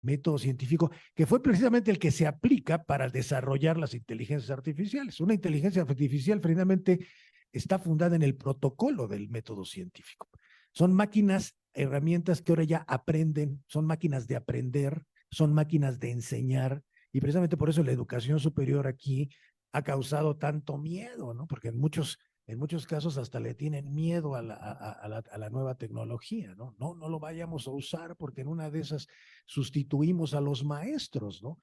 método científico, que fue precisamente el que se aplica para desarrollar las inteligencias artificiales. Una inteligencia artificial finalmente está fundada en el protocolo del método científico. Son máquinas, herramientas que ahora ya aprenden, son máquinas de aprender, son máquinas de enseñar, y precisamente por eso la educación superior aquí ha causado tanto miedo, ¿no? Porque en muchos casos hasta le tienen miedo a la nueva tecnología, ¿no? No, no lo vayamos a usar porque en una de esas sustituimos a los maestros, ¿no?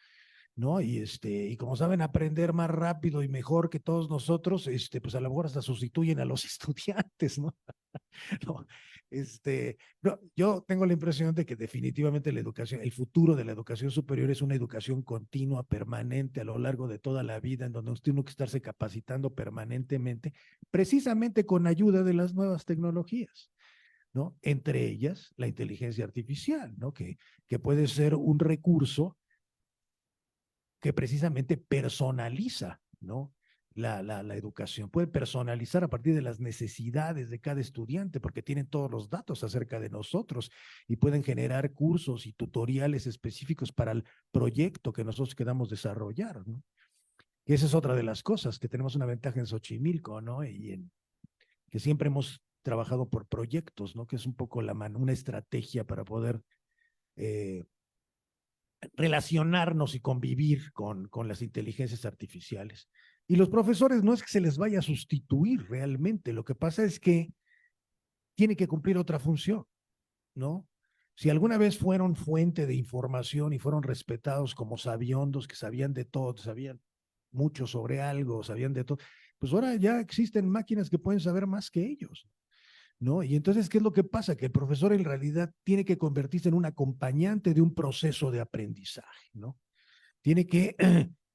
¿No? Y como saben aprender más rápido y mejor que todos nosotros, pues a lo mejor hasta sustituyen a los estudiantes, ¿no? No, no, yo tengo la impresión de que definitivamente la educación, el futuro de la educación superior es una educación continua, permanente, a lo largo de toda la vida, en donde usted tiene que estarse capacitando permanentemente, precisamente con ayuda de las nuevas tecnologías, ¿no? Entre ellas, la inteligencia artificial, ¿no? Que puede ser un recurso que precisamente personaliza, ¿no? La educación. Puede personalizar a partir de las necesidades de cada estudiante, porque tienen todos los datos acerca de nosotros y pueden generar cursos y tutoriales específicos para el proyecto que nosotros queramos desarrollar, ¿no? Y esa es otra de las cosas, que tenemos una ventaja en Xochimilco, ¿no? Que siempre hemos trabajado por proyectos, ¿no? Que es un poco una estrategia para poder eh, relacionarnos y convivir con las inteligencias artificiales. Y los profesores no es que se les vaya a sustituir realmente, lo que pasa es que tiene que cumplir otra función, ¿no? Si alguna vez fueron fuente de información y fueron respetados como sabiondos, que sabían de todo, sabían mucho sobre algo, sabían de todo, pues ahora ya existen máquinas que pueden saber más que ellos, ¿no? Y entonces, ¿qué es lo que pasa? Que el profesor en realidad tiene que convertirse en un acompañante de un proceso de aprendizaje, ¿no? Tiene que,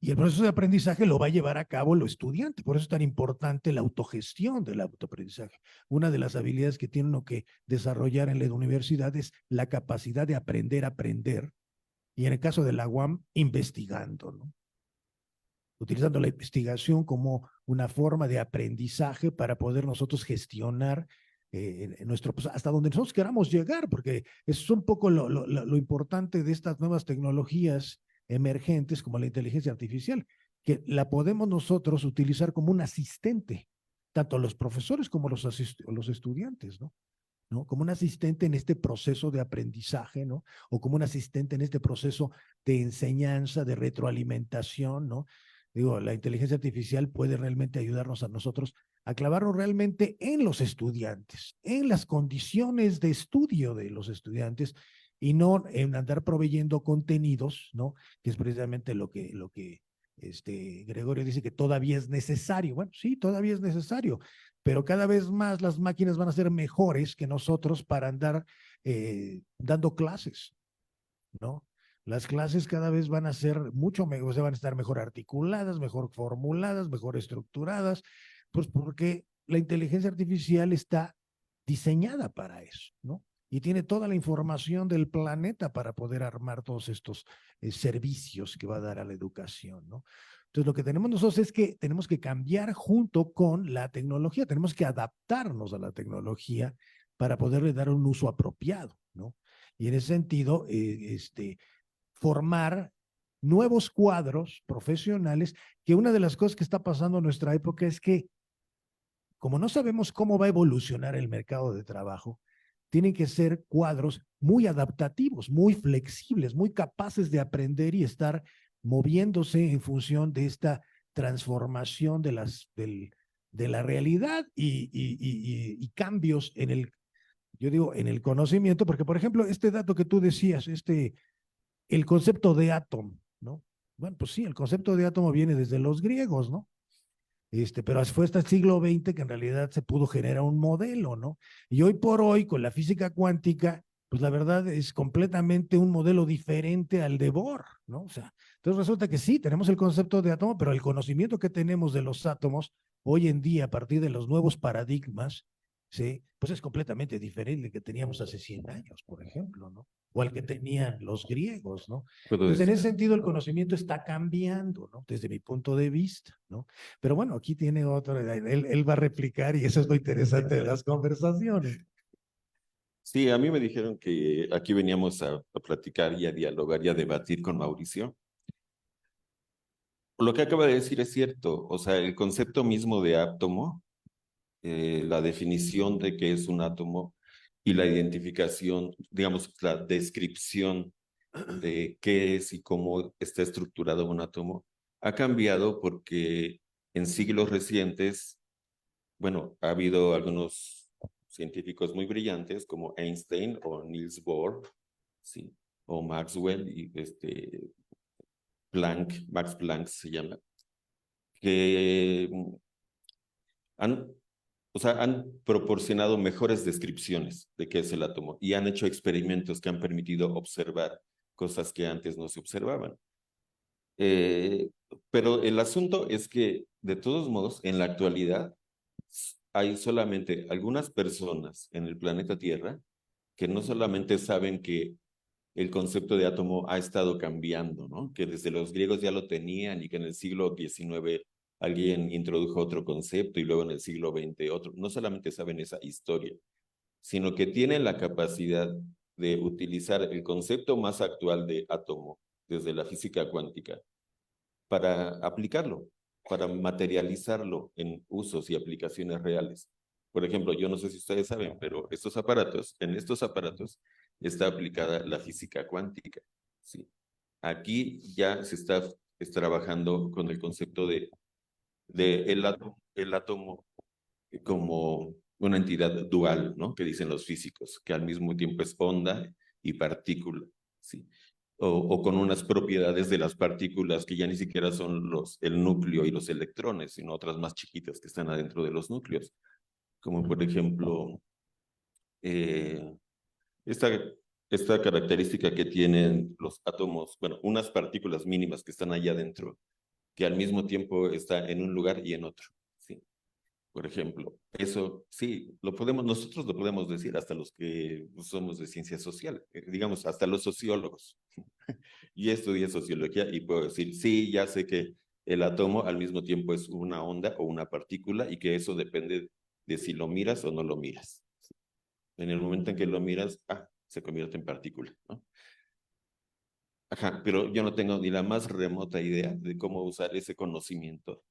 y el proceso de aprendizaje lo va a llevar a cabo el estudiante. Por eso es tan importante la autogestión del autoaprendizaje. Una de las habilidades que tiene uno que desarrollar en la universidad es la capacidad de aprender a aprender. Y en el caso de la UAM, investigando, ¿no? Utilizando la investigación como una forma de aprendizaje para poder nosotros gestionar nuestro, pues, hasta donde nosotros queramos llegar, porque es un poco lo importante de estas nuevas tecnologías emergentes como la inteligencia artificial, que la podemos nosotros utilizar como un asistente, tanto los profesores como los estudiantes, ¿no? ¿No? Como un asistente en este proceso de aprendizaje, ¿no? O como un asistente en este proceso de enseñanza, de retroalimentación, ¿no? Digo, la inteligencia artificial puede realmente ayudarnos a nosotros a clavarnos realmente en los estudiantes, en las condiciones de estudio de los estudiantes y no en andar proveyendo contenidos, ¿no? Que es precisamente lo que Gregorio dice que todavía es necesario. Bueno, sí, todavía es necesario, pero cada vez más las máquinas van a ser mejores que nosotros para andar dando clases, ¿no? Las clases cada vez van a ser mucho mejor, o sea, van a estar mejor articuladas, mejor formuladas, mejor estructuradas, pues porque la inteligencia artificial está diseñada para eso, ¿no? Y tiene toda la información del planeta para poder armar todos estos servicios que va a dar a la educación, ¿no? Entonces, lo que tenemos nosotros es que tenemos que cambiar junto con la tecnología, tenemos que adaptarnos a la tecnología para poderle dar un uso apropiado, ¿no? Y en ese sentido, formar nuevos cuadros profesionales, que una de las cosas que está pasando en nuestra época es que, como no sabemos cómo va a evolucionar el mercado de trabajo, tienen que ser cuadros muy adaptativos, muy flexibles, muy capaces de aprender y estar moviéndose en función de esta transformación de la realidad y cambios en yo digo, en el conocimiento, porque por ejemplo, este dato que tú decías, el concepto de átomo, ¿no? Bueno, pues sí, el concepto de átomo viene desde los griegos, ¿no? Pero fue hasta el siglo XX que en realidad se pudo generar un modelo, ¿no? Y hoy por hoy, con la física cuántica, pues la verdad es completamente un modelo diferente al de Bohr, ¿no? O sea, entonces resulta que sí, tenemos el concepto de átomo, pero el conocimiento que tenemos de los átomos hoy en día, a partir de los nuevos paradigmas, ¿sí? Pues es completamente diferente al que teníamos hace 100 años, por ejemplo, ¿no? O al que tenían los griegos, ¿no? Entonces, en ese sentido, el conocimiento está cambiando, ¿no? Desde mi punto de vista, ¿no? Pero bueno, aquí tiene otro, él va a replicar y eso es lo interesante de las conversaciones. Sí, a mí me dijeron que aquí veníamos a platicar y a dialogar y a debatir con Mauricio. Lo que acaba de decir es cierto, o sea, el concepto mismo de átomo, la definición de qué es un átomo y la identificación, digamos, la descripción de qué es y cómo está estructurado un átomo, ha cambiado porque en siglos recientes, bueno, ha habido algunos científicos muy brillantes como Einstein o Niels Bohr, sí, o Maxwell y Planck, Max Planck se llama, que han, o sea, han proporcionado mejores descripciones de qué es el átomo y han hecho experimentos que han permitido observar cosas que antes no se observaban. Eh, pero el asunto es que, de todos modos, en la actualidad hay solamente algunas personas en el planeta Tierra que no solamente saben que el concepto de átomo ha estado cambiando, ¿no? Que desde los griegos ya lo tenían y que en el siglo XIX alguien introdujo otro concepto y luego en el siglo XX otro. No solamente saben esa historia, sino que tienen la capacidad de utilizar el concepto más actual de átomo desde la física cuántica para aplicarlo, para materializarlo en usos y aplicaciones reales. Por ejemplo, yo no sé si ustedes saben, pero en estos aparatos está aplicada la física cuántica. ¿Sí? Aquí ya se está trabajando con el concepto de el átomo como una entidad dual, ¿no? Que dicen los físicos, que al mismo tiempo es onda y partícula, ¿sí? O con unas propiedades de las partículas que ya ni siquiera son el núcleo y los electrones, sino otras más chiquitas que están adentro de los núcleos, como por ejemplo eh, esta, esta característica que tienen los átomos, bueno, unas partículas mínimas que están allá adentro, que al mismo tiempo está en un lugar y en otro, ¿sí? Por ejemplo, eso sí, nosotros lo podemos decir hasta los que somos de ciencia social, digamos, hasta los sociólogos. Y estudié sociología y puedo decir, sí, ya sé que el átomo al mismo tiempo es una onda o una partícula y que eso depende de si lo miras o no lo miras. En el momento en que lo miras, se convierte en partícula, ¿no? Ajá, pero yo no tengo ni la más remota idea de cómo usar ese conocimiento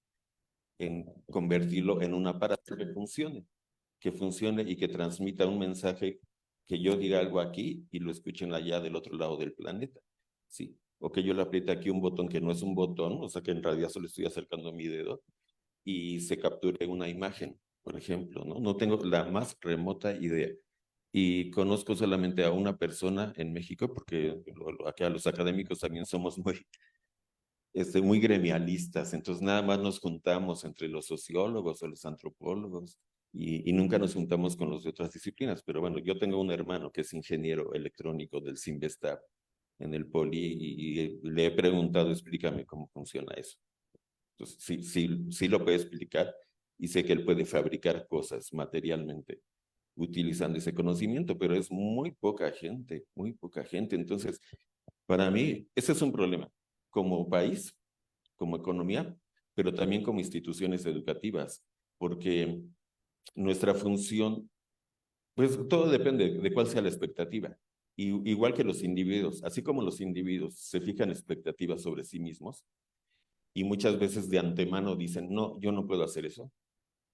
en convertirlo en un aparato que funcione y que transmita un mensaje, que yo diga algo aquí y lo escuchen allá del otro lado del planeta, ¿sí? O que yo le apriete aquí un botón que no es un botón, o sea que en realidad solo estoy acercando mi dedo y se capture una imagen, por ejemplo, ¿no? No tengo la más remota idea. Y conozco solamente a una persona en México, porque acá los académicos también somos muy gremialistas, entonces nada más nos juntamos entre los sociólogos o los antropólogos y nunca nos juntamos con los de otras disciplinas, pero bueno, yo tengo un hermano que es ingeniero electrónico del Sinvestab en el Poli y le he preguntado, explícame cómo funciona eso. Entonces, sí, sí, sí lo puede explicar y sé que él puede fabricar cosas materialmente utilizando ese conocimiento, pero es muy poca gente. Entonces, para mí, ese es un problema como país, como economía, pero también como instituciones educativas, porque nuestra función, pues todo depende de cuál sea la expectativa. Y, igual que los individuos, así como los individuos se fijan expectativas sobre sí mismos y muchas veces de antemano dicen, no, yo no puedo hacer eso.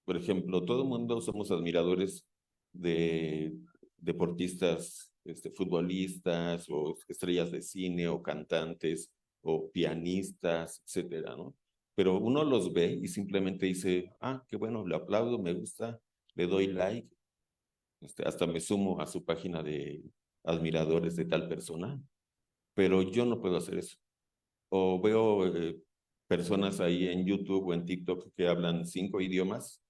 Por ejemplo, todo el mundo somos admiradores de deportistas, futbolistas o estrellas de cine o cantantes o pianistas, etcétera, ¿no? Pero uno los ve y simplemente dice, qué bueno, le aplaudo, me gusta, le doy like, hasta me sumo a su página de admiradores de tal persona, pero yo no puedo hacer eso. O veo personas ahí en YouTube o en TikTok que hablan 5 idiomas.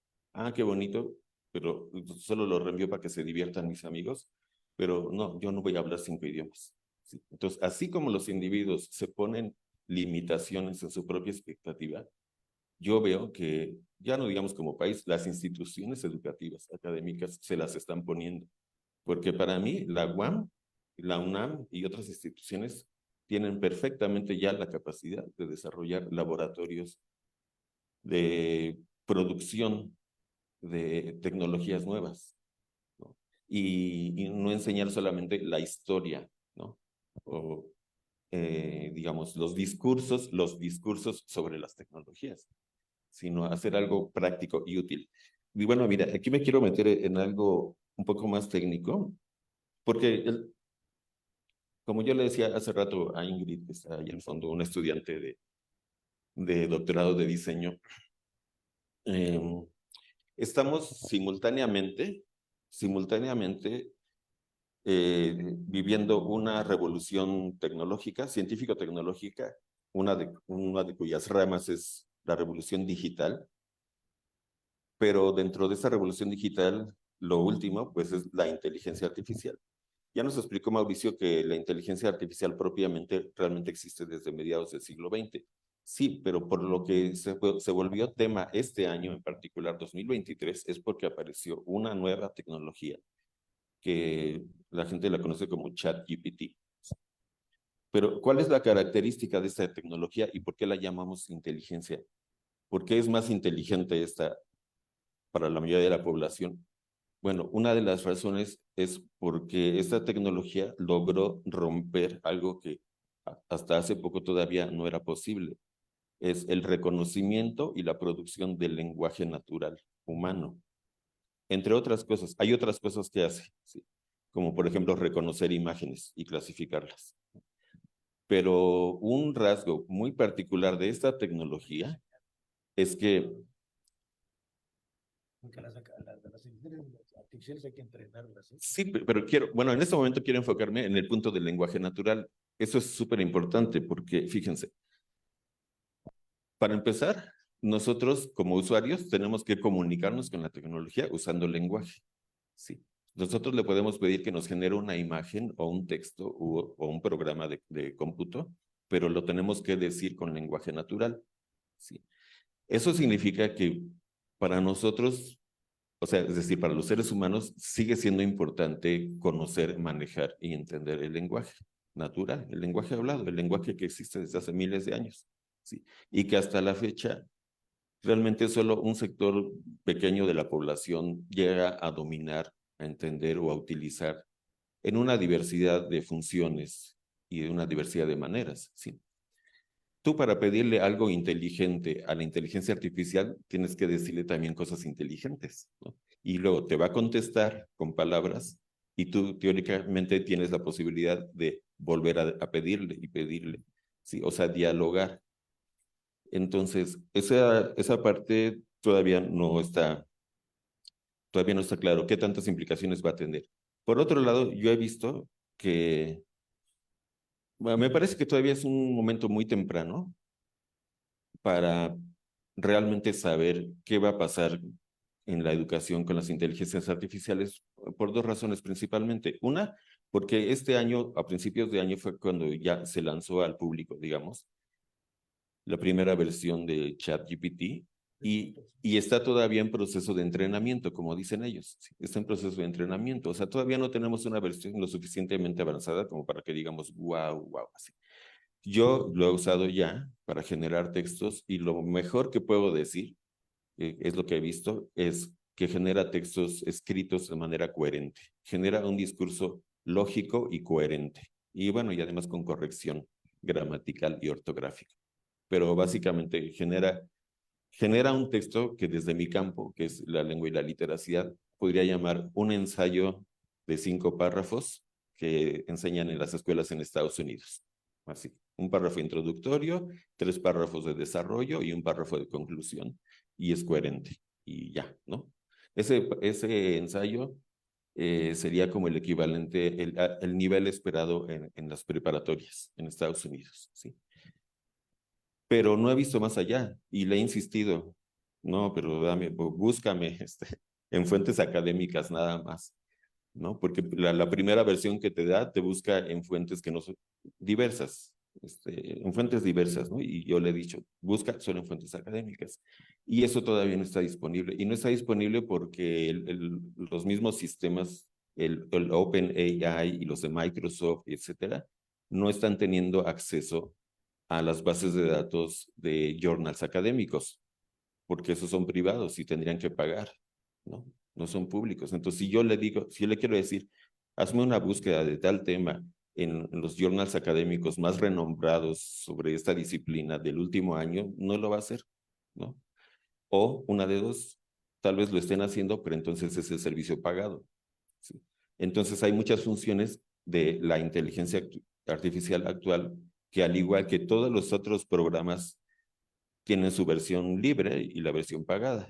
Qué bonito, pero solo lo reenvío para que se diviertan mis amigos. Pero no, yo no voy a hablar 5 idiomas. ¿Sí? Entonces, así como los individuos se ponen limitaciones en su propia expectativa, yo veo que, ya no digamos como país, las instituciones educativas, académicas, se las están poniendo. Porque para mí, la UAM, la UNAM y otras instituciones tienen perfectamente ya la capacidad de desarrollar laboratorios de producción de tecnologías nuevas, ¿no? y no enseñar solamente la historia, ¿no? O, digamos, los discursos sobre las tecnologías, sino hacer algo práctico y útil. Y bueno, mira, aquí me quiero meter en algo un poco más técnico, porque como yo le decía hace rato a Ingrid, que está ahí en fondo, una estudiante de doctorado de diseño, eh, estamos simultáneamente viviendo una revolución tecnológica, científico-tecnológica, una de cuyas ramas es la revolución digital, pero dentro de esa revolución digital, lo último, pues es la inteligencia artificial. Ya nos explicó Mauricio que la inteligencia artificial propiamente realmente existe desde mediados del siglo XX. Sí, pero por lo que se volvió tema este año, en particular 2023, es porque apareció una nueva tecnología que la gente la conoce como ChatGPT. Pero, ¿cuál es la característica de esta tecnología y por qué la llamamos inteligencia? ¿Por qué es más inteligente esta para la mayoría de la población? Bueno, una de las razones es porque esta tecnología logró romper algo que hasta hace poco todavía no era posible. Es el reconocimiento y la producción del lenguaje natural humano. Entre otras cosas, hay otras cosas que hace, ¿sí? Como por ejemplo reconocer imágenes y clasificarlas. Pero un rasgo muy particular de esta tecnología es que Porque las inteligencias artificiales hay que entrenarlas, ¿eh? sí, pero quiero, bueno, en este momento quiero enfocarme en el punto del lenguaje natural. Eso es súper importante porque, fíjense, para empezar, nosotros como usuarios tenemos que comunicarnos con la tecnología usando el lenguaje. Sí. Nosotros le podemos pedir que nos genere una imagen o un texto o un programa de cómputo, pero lo tenemos que decir con lenguaje natural. Sí. Eso significa que para nosotros, o sea, es decir, para los seres humanos, sigue siendo importante conocer, manejar y entender el lenguaje natural, el lenguaje hablado, el lenguaje que existe desde hace miles de años. Sí. Y que hasta la fecha realmente solo un sector pequeño de la población llega a dominar, a entender o a utilizar en una diversidad de funciones y de una diversidad de maneras. ¿Sí? Tú para pedirle algo inteligente a la inteligencia artificial tienes que decirle también cosas inteligentes, ¿no? Y luego te va a contestar con palabras y tú teóricamente tienes la posibilidad de volver a pedirle y pedirle, ¿sí? O sea, dialogar. Entonces, esa parte todavía no está claro qué tantas implicaciones va a tener. Por otro lado, yo he visto que, bueno, me parece que todavía es un momento muy temprano para realmente saber qué va a pasar en la educación con las inteligencias artificiales por dos razones principalmente. Una, porque este año, a principios de año, fue cuando ya se lanzó al público, digamos, la primera versión de ChatGPT y está todavía en proceso de entrenamiento, como dicen ellos. Sí, está en proceso de entrenamiento. O sea, todavía no tenemos una versión lo suficientemente avanzada como para que digamos, wow, wow, así. Yo lo he usado ya para generar textos y lo mejor que puedo decir, es lo que he visto, es que genera textos escritos de manera coherente. Genera un discurso lógico y coherente. Y bueno, y además con corrección gramatical y ortográfica. Pero básicamente genera un texto que desde mi campo, que es la lengua y la literacidad, podría llamar un ensayo de 5 párrafos que enseñan en las escuelas en Estados Unidos. Así, un párrafo introductorio, 3 párrafos de desarrollo y un párrafo de conclusión. Y es coherente. Y ya, ¿no? Ese ensayo sería como el equivalente, el nivel esperado en las preparatorias en Estados Unidos, ¿sí? Pero no he visto más allá y le he insistido, no, pero búscame en fuentes académicas nada más, ¿no? Porque la primera versión que te da te busca en fuentes que no son diversas, en fuentes diversas, ¿no? Y yo le he dicho, busca solo en fuentes académicas. Y eso todavía no está disponible. Y no está disponible porque los mismos sistemas, el OpenAI y los de Microsoft, etcétera, no están teniendo acceso a las bases de datos de journals académicos, porque esos son privados y tendrían que pagar, ¿no? no son públicos. Entonces, si yo le digo, si yo le quiero decir, hazme una búsqueda de tal tema en los journals académicos más renombrados sobre esta disciplina del último año, no lo va a hacer, ¿no? O una de dos, tal vez lo estén haciendo, pero entonces es el servicio pagado. ¿Sí? Entonces hay muchas funciones de la inteligencia artificial actual que, al igual que todos los otros programas, tienen su versión libre y la versión pagada.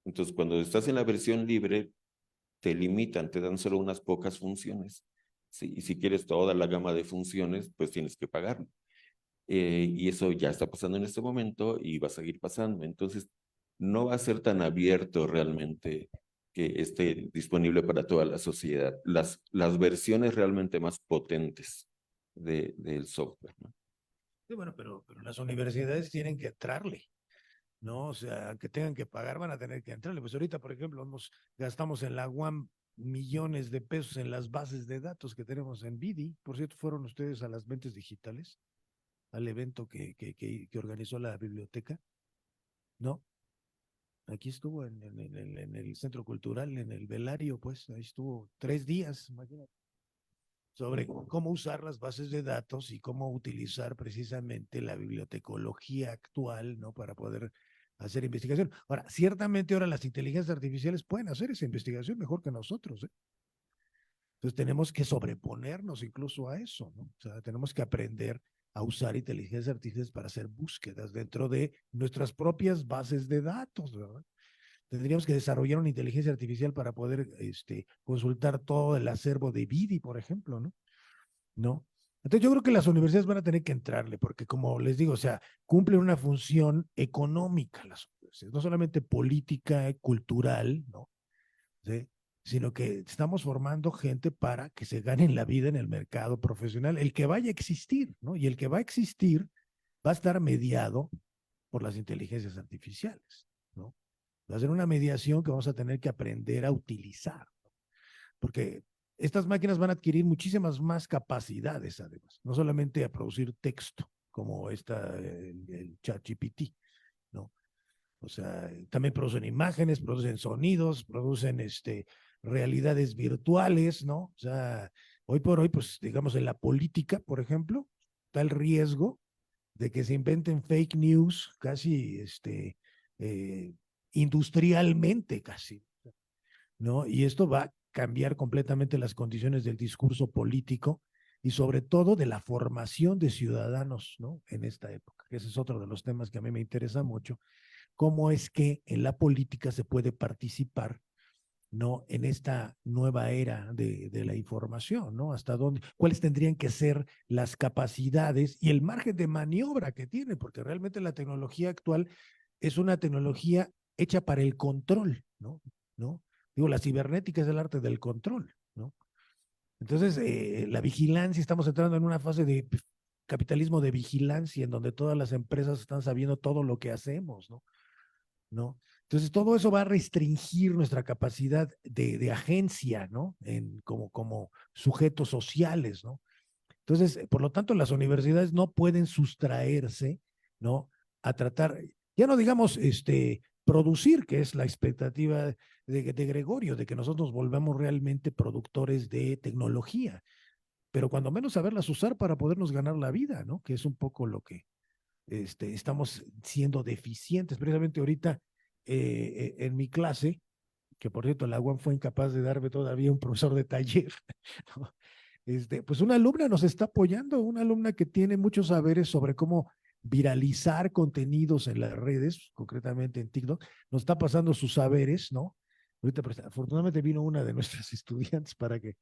Entonces, cuando estás en la versión libre, te limitan, te dan solo unas pocas funciones. ¿Sí? Y si quieres toda la gama de funciones, pues tienes que pagarlo. Y eso ya está pasando en este momento y va a seguir pasando. Entonces, no va a ser tan abierto realmente que esté disponible para toda la sociedad. Las versiones realmente más potentes del software, ¿no? Sí, bueno, pero las universidades tienen que entrarle, ¿no? O sea, aunque tengan que pagar, van a tener que entrarle. Pues ahorita, por ejemplo, gastamos en la UAM millones de pesos en las bases de datos que tenemos en BIDI. Por cierto, fueron ustedes a las mentes digitales, al evento que organizó la biblioteca, ¿no? Aquí estuvo en el Centro Cultural, en el Velario, pues, ahí estuvo 3 días, imagínate, sobre cómo usar las bases de datos y cómo utilizar precisamente la bibliotecología actual, ¿no? Para poder hacer investigación. Ahora, ciertamente ahora las inteligencias artificiales pueden hacer esa investigación mejor que nosotros, ¿eh? Entonces tenemos que sobreponernos incluso a eso, ¿no? O sea, tenemos que aprender a usar inteligencias artificiales para hacer búsquedas dentro de nuestras propias bases de datos, ¿verdad? Tendríamos que desarrollar una inteligencia artificial para poder consultar todo el acervo de Vidi, por ejemplo, ¿no? ¿No? Entonces yo creo que las universidades van a tener que entrarle, porque como les digo, o sea, cumplen una función económica las universidades, no solamente política, cultural, ¿no? ¿Sí? Sino que estamos formando gente para que se ganen la vida en el mercado profesional, el que vaya a existir, ¿no? Y el que va a existir va a estar mediado por las inteligencias artificiales, ¿no? Va a ser una mediación que vamos a tener que aprender a utilizar, ¿no? Porque estas máquinas van a adquirir muchísimas más capacidades, además, no solamente a producir texto, como el ChatGPT, ¿no? O sea, también producen imágenes, producen sonidos, producen realidades virtuales, ¿no? O sea, hoy por hoy, pues digamos en la política, por ejemplo, está el riesgo de que se inventen fake news casi eh, industrialmente, casi, ¿no? Y esto va a cambiar completamente las condiciones del discurso político y sobre todo de la formación de ciudadanos, ¿no? En esta época, que ese es otro de los temas que a mí me interesa mucho, cómo es que en la política se puede participar, ¿no? En esta nueva era de la información, ¿no? Hasta dónde, cuáles tendrían que ser las capacidades y el margen de maniobra que tiene, porque realmente la tecnología actual es una tecnología hecha para el control, ¿no? ¿No? Digo, la cibernética es el arte del control, ¿no? Entonces, la vigilancia, estamos entrando en una fase de capitalismo de vigilancia, en donde todas las empresas están sabiendo todo lo que hacemos, ¿no? ¿No? Entonces, todo eso va a restringir nuestra capacidad de agencia, ¿no? Como sujetos sociales, ¿no? Entonces, por lo tanto, las universidades no pueden sustraerse, ¿no? A tratar, ya no digamos, producir, que es la expectativa de Gregorio, de que nosotros nos volvamos realmente productores de tecnología, pero cuando menos saberlas usar para podernos ganar la vida, ¿no? Que es un poco lo que estamos siendo deficientes. Precisamente ahorita en mi clase, que por cierto la UAM fue incapaz de darme todavía un profesor de taller, ¿no? Pues una alumna nos está apoyando, una alumna que tiene muchos saberes sobre cómo viralizar contenidos en las redes, concretamente en TikTok, nos está pasando sus saberes, ¿no? Ahorita, pues, afortunadamente vino una de nuestras estudiantes para que,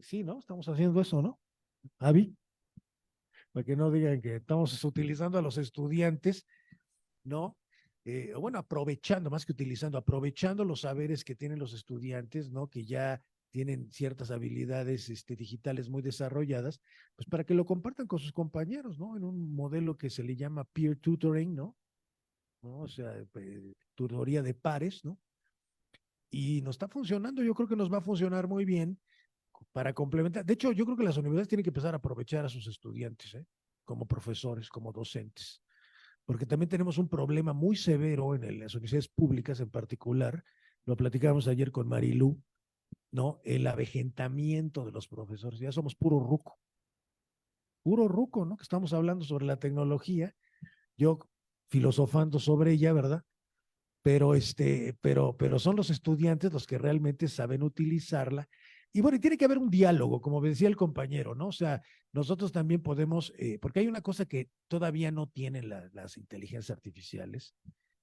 sí, ¿no? Estamos haciendo eso, ¿no? Avi, para que no digan que estamos utilizando a los estudiantes, ¿no? Bueno, aprovechando, más que utilizando, aprovechando los saberes que tienen los estudiantes, ¿no? Que ya tienen ciertas habilidades digitales muy desarrolladas, pues para que lo compartan con sus compañeros, ¿no? En un modelo que se le llama peer tutoring, ¿no? ¿No? O sea, tutoría de pares, ¿no? Y nos está funcionando, yo creo que nos va a funcionar muy bien para complementar. De hecho, yo creo que las universidades tienen que empezar a aprovechar a sus estudiantes, ¿eh? Como profesores, como docentes, porque también tenemos un problema muy severo en las universidades públicas en particular, lo platicábamos ayer con Marilú, ¿no? El avejentamiento de los profesores, ya somos puro ruco, ¿no? Que estamos hablando sobre la tecnología, yo filosofando sobre ella, ¿verdad? Pero son los estudiantes los que realmente saben utilizarla. Y bueno, y tiene que haber un diálogo, como decía el compañero, ¿no? O sea, nosotros también podemos, porque hay una cosa que todavía no tienen las inteligencias artificiales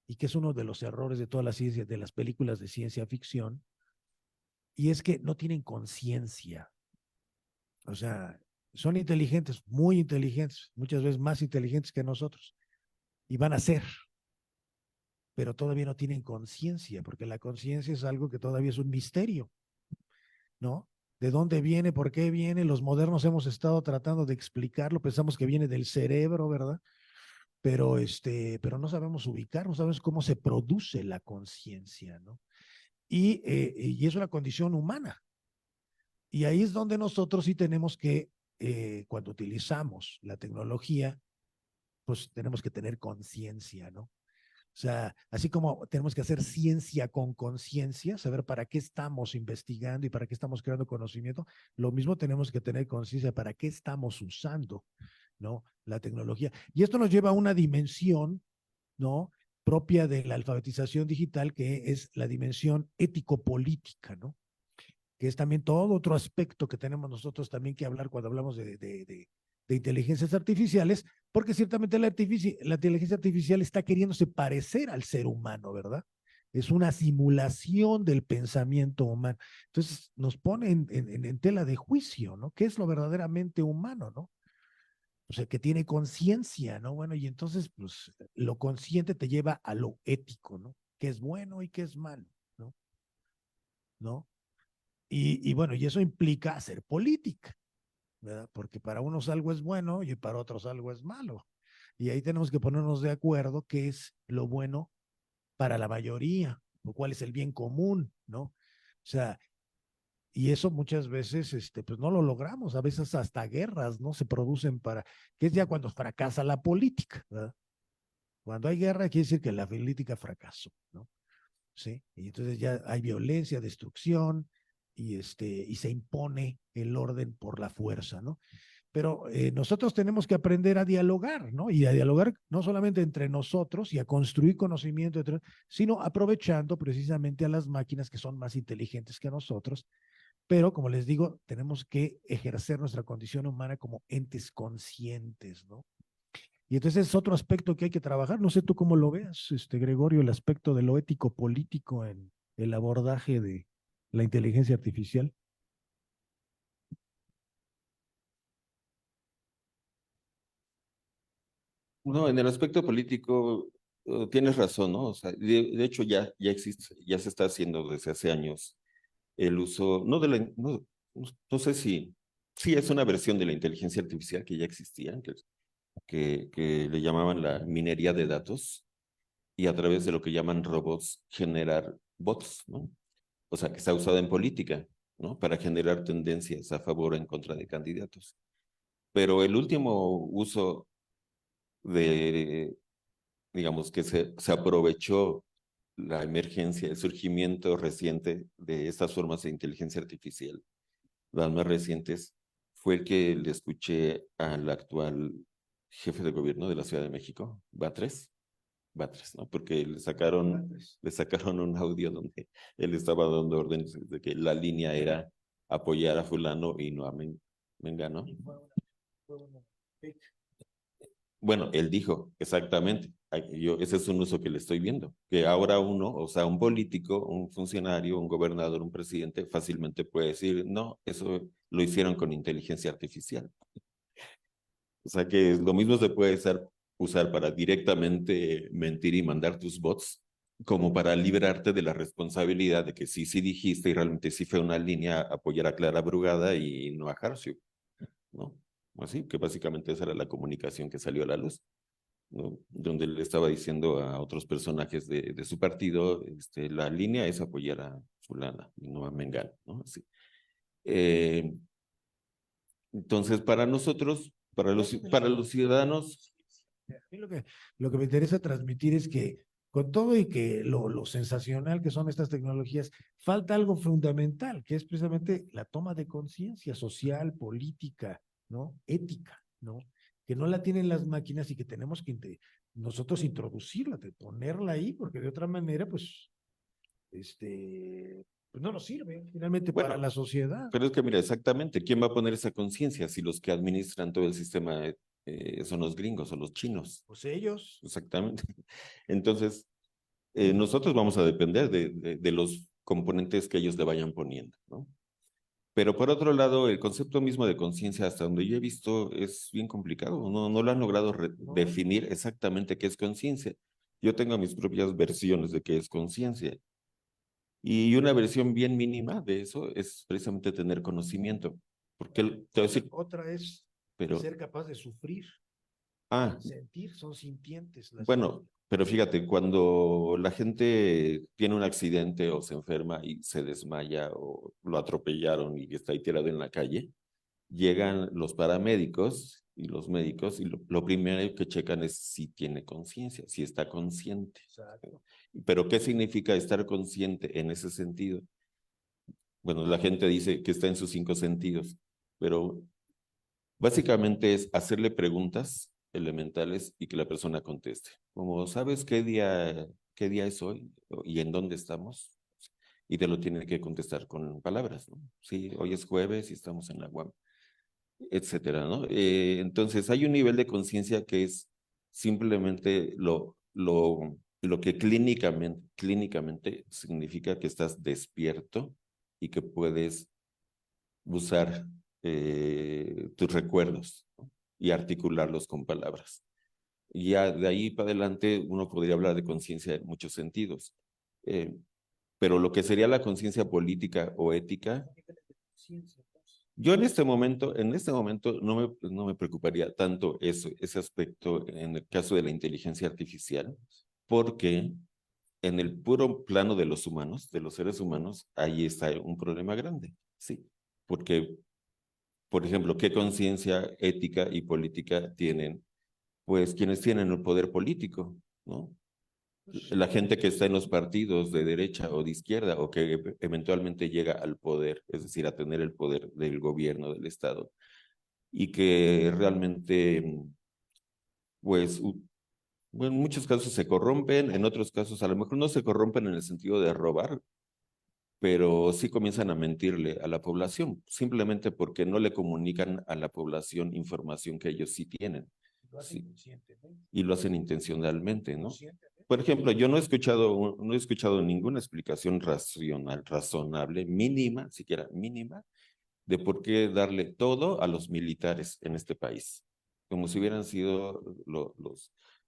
y que es uno de los errores de todas las ciencias, de las películas de ciencia ficción, y es que no tienen conciencia. O sea, son inteligentes, muy inteligentes, muchas veces más inteligentes que nosotros, y van a ser, pero todavía no tienen conciencia, porque la conciencia es algo que todavía es un misterio, ¿no? ¿De dónde viene? ¿Por qué viene? Los modernos hemos estado tratando de explicarlo, pensamos que viene del cerebro, ¿verdad? Pero no sabemos ubicar, no sabemos cómo se produce la conciencia, ¿no? Y es una condición humana. Y ahí es donde nosotros sí tenemos que, cuando utilizamos la tecnología, pues tenemos que tener conciencia, ¿no? O sea, así como tenemos que hacer ciencia con conciencia, saber para qué estamos investigando y para qué estamos creando conocimiento, lo mismo tenemos que tener conciencia para qué estamos usando, ¿no? La tecnología. Y esto nos lleva a una dimensión, ¿no? Propia de la alfabetización digital, que es la dimensión ético-política, ¿no? Que es también todo otro aspecto que tenemos nosotros también que hablar cuando hablamos de inteligencias artificiales, porque ciertamente la inteligencia artificial está queriéndose parecer al ser humano, ¿verdad? Es una simulación del pensamiento humano. Entonces nos pone en tela de juicio, ¿no? ¿Qué es lo verdaderamente humano, ¿no? O sea, que tiene conciencia, ¿no? Bueno, y entonces, pues, lo consciente te lleva a lo ético, ¿no? ¿Qué es bueno y qué es malo, ¿no? ¿No? Y bueno, y eso implica hacer política, ¿verdad? Porque para unos algo es bueno y para otros algo es malo. Y ahí tenemos que ponernos de acuerdo qué es lo bueno para la mayoría, o cuál es el bien común, ¿no? O sea, y eso muchas veces, pues no lo logramos, a veces hasta guerras, ¿no? Se producen que es ya cuando fracasa la política, ¿verdad? Cuando hay guerra quiere decir que la política fracasó, ¿no? ¿Sí? Y entonces ya hay violencia, destrucción, y se impone el orden por la fuerza, ¿no? Pero nosotros tenemos que aprender a dialogar, ¿no? Y a dialogar no solamente entre nosotros y a construir conocimiento, sino aprovechando precisamente a las máquinas que son más inteligentes que nosotros. Pero, como les digo, tenemos que ejercer nuestra condición humana como entes conscientes, ¿no? Y entonces es otro aspecto que hay que trabajar. No sé tú cómo lo veas, Gregorio, el aspecto de lo ético político en el abordaje de la inteligencia artificial. No, en el aspecto político tienes razón, ¿no? O sea, de hecho ya existe, ya se está haciendo desde hace años el uso, no de la, no sé si, sí es una versión de la inteligencia artificial que ya existía, que le llamaban la minería de datos y a través de lo que llaman robots generar bots, ¿no? O sea, que está usada en política, ¿no? Para generar tendencias a favor o en contra de candidatos. Pero el último uso de, digamos, que se aprovechó la emergencia, el surgimiento reciente de estas formas de inteligencia artificial, las más recientes, fue el que le escuché al actual jefe de gobierno de la Ciudad de México, Batres, ¿no? Porque le sacaron un audio donde él estaba dando órdenes de que la línea era apoyar a fulano y no a Mengano. Bueno, él dijo, exactamente, ese es un uso que le estoy viendo, que ahora uno, o sea, un político, un funcionario, un gobernador, un presidente, fácilmente puede decir, no, eso lo hicieron con inteligencia artificial. O sea que lo mismo se puede usar para directamente mentir y mandar tus bots, como para librarte de la responsabilidad de que sí dijiste y realmente sí fue una línea apoyar a Clara Brugada y no a Jarcio, ¿no? Así que básicamente esa era la comunicación que salió a la luz, ¿no? Donde le estaba diciendo a otros personajes de su partido, la línea es apoyar a fulana y no a Mengano, ¿no? Así. Eh, entonces, para nosotros, para los ciudadanos, A mí lo que me interesa transmitir es que con todo y que lo sensacional que son estas tecnologías, falta algo fundamental, que es precisamente la toma de conciencia social, política, ¿no? Ética, ¿no? Que no la tienen las máquinas y que tenemos que nosotros introducirla, de ponerla ahí, porque de otra manera, pues, pues no nos sirve finalmente para Bueno, la sociedad. pero es que mira, exactamente, ¿quién va a poner esa conciencia si los que administran todo el sistema son los gringos o los chinos? Pues ellos, Exactamente. Entonces, nosotros vamos a depender de los componentes que ellos le vayan poniendo, ¿no? Pero por otro lado, el concepto mismo de conciencia, hasta donde yo he visto, es bien complicado. No lo han logrado ¿no? definir exactamente qué es conciencia. Yo tengo mis propias versiones de qué es conciencia. Y una versión bien mínima de eso es precisamente tener conocimiento. Porque te voy a decir, Otra es pero, ser capaz de sufrir, ah, sentir, son sintientes las bueno, pero fíjate, cuando la gente tiene un accidente o se enferma y se desmaya o lo atropellaron y está ahí tirado en la calle, llegan los paramédicos y los médicos y lo primero que checan es si tiene conciencia, si está consciente. Exacto. Pero ¿qué significa estar consciente en ese sentido? Bueno, la gente dice que está en sus cinco sentidos, pero básicamente es hacerle preguntas elementales y que la persona conteste. Como, ¿sabes qué día es hoy y en dónde estamos? Y te lo tiene que contestar con palabras, ¿no? Sí, hoy es jueves y estamos en la UAM, etcétera, ¿no? Entonces hay un nivel de conciencia que es simplemente lo que clínicamente significa que estás despierto y que puedes usar tus recuerdos, ¿no? Y articularlos con palabras. Y ya de ahí para adelante uno podría hablar de conciencia en muchos sentidos. Eh, pero lo que sería la conciencia política o ética, yo en este momento no me preocuparía tanto ese aspecto en el caso de la inteligencia artificial, porque en el puro plano de los humanos, de los seres humanos, ahí está un problema grande, sí, porque, por ejemplo, ¿qué conciencia ética y política tienen? Pues quienes tienen el poder político, ¿no? La gente que está en los partidos de derecha o de izquierda o que eventualmente llega al poder, es decir, a tener el poder del gobierno, del Estado, y que realmente, pues, bueno, en muchos casos se corrompen, en otros casos a lo mejor no se corrompen en el sentido de robar, pero sí comienzan a mentirle a la población, simplemente porque no le comunican a la población información que ellos sí tienen. Lo hacen Sí, conscientemente. y lo hacen intencionalmente, ¿no? Conscientemente. Por ejemplo, yo no he escuchado ninguna explicación racional, razonable, mínima, siquiera mínima, de por qué darle todo a los militares en este país, como si hubieran sido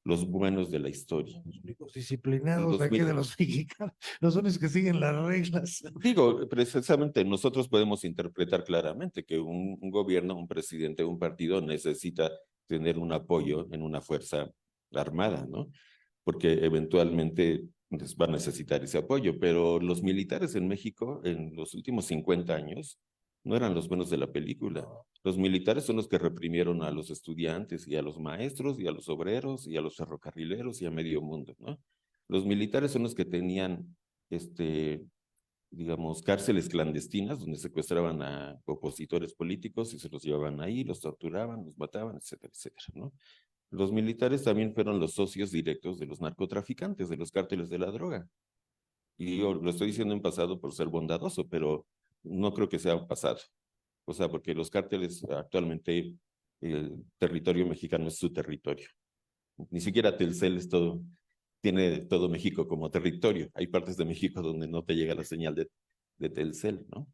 los buenos de la historia. Los únicos disciplinados Los aquí de mil- los mexicanos, los únicos que siguen las reglas. Digo, precisamente nosotros podemos interpretar claramente que un gobierno, un presidente, un partido necesita tener un apoyo en una fuerza armada, ¿no? Porque eventualmente pues, va a necesitar ese apoyo, pero los militares en México en los últimos 50 años no eran los buenos de la película. Los militares son los que reprimieron a los estudiantes y a los maestros y a los obreros y a los ferrocarrileros y a medio mundo, ¿no? Los militares son los que tenían, digamos, cárceles clandestinas donde secuestraban a opositores políticos y se los llevaban ahí, los torturaban, los mataban, etcétera, etcétera, ¿no? Los militares también fueron los socios directos de los narcotraficantes, de los cárteles de la droga. Y yo lo estoy diciendo en pasado por ser bondadoso, pero no creo que sea pasado. O sea, porque los cárteles actualmente, el territorio mexicano es su territorio. Ni siquiera Telcel tiene todo México como territorio. Hay partes de México donde no te llega la señal de Telcel, ¿no?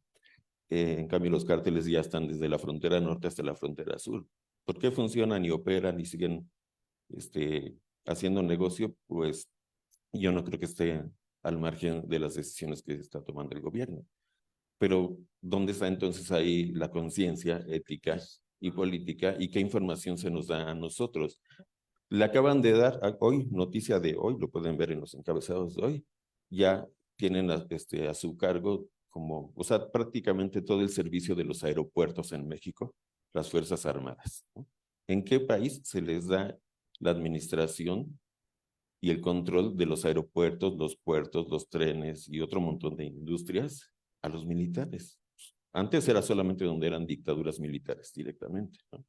En cambio, los cárteles ya están desde la frontera norte hasta la frontera sur. ¿Por qué funcionan y operan y siguen haciendo negocio? Pues yo no creo que esté al margen de las decisiones que está tomando el gobierno. Pero, ¿dónde está entonces ahí la conciencia ética y política y qué información se nos da a nosotros? Le acaban de dar hoy, noticia de hoy, lo pueden ver en los encabezados de hoy, ya tienen a su cargo como, o sea, prácticamente todo el servicio de los aeropuertos en México, las Fuerzas Armadas, ¿no? ¿En qué país se les da la administración y el control de los aeropuertos, los puertos, los trenes y otro montón de industrias a los militares. Antes era solamente donde eran dictaduras militares directamente, ¿no?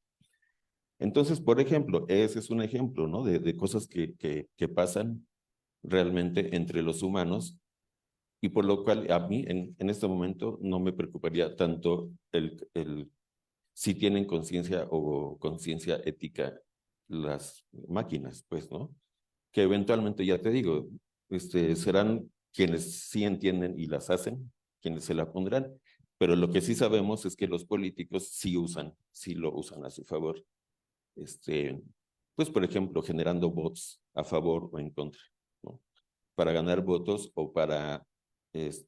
Entonces, por ejemplo, ese es un ejemplo, ¿no? De cosas que pasan realmente entre los humanos y por lo cual a mí en este momento no me preocuparía tanto si tienen conciencia o conciencia ética las máquinas, pues, ¿no? Que eventualmente, ya te digo, serán quienes sí entienden y las hacen, quienes se la pondrán, pero lo que sí sabemos es que los políticos sí lo usan a su favor, pues, por ejemplo, generando bots a favor o en contra, ¿no? Para ganar votos o para, pues,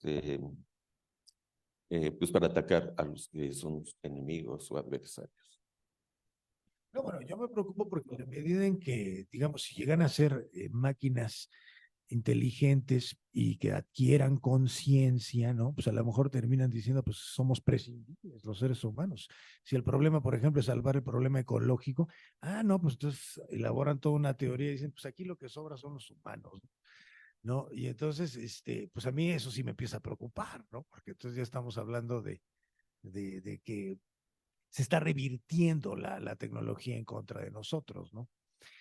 para atacar a los que son enemigos o adversarios. No, bueno, yo me preocupo porque en la medida en que, digamos, si llegan a ser máquinas inteligentes y que adquieran conciencia, ¿no? Pues a lo mejor terminan diciendo, pues somos prescindibles los seres humanos. Si el problema, por ejemplo, es salvar el problema ecológico, no, pues entonces elaboran toda una teoría y dicen, pues aquí lo que sobra son los humanos, ¿no? Y entonces, pues a mí eso sí me empieza a preocupar, ¿no? Porque entonces ya estamos hablando de que se está revirtiendo la tecnología en contra de nosotros, ¿no?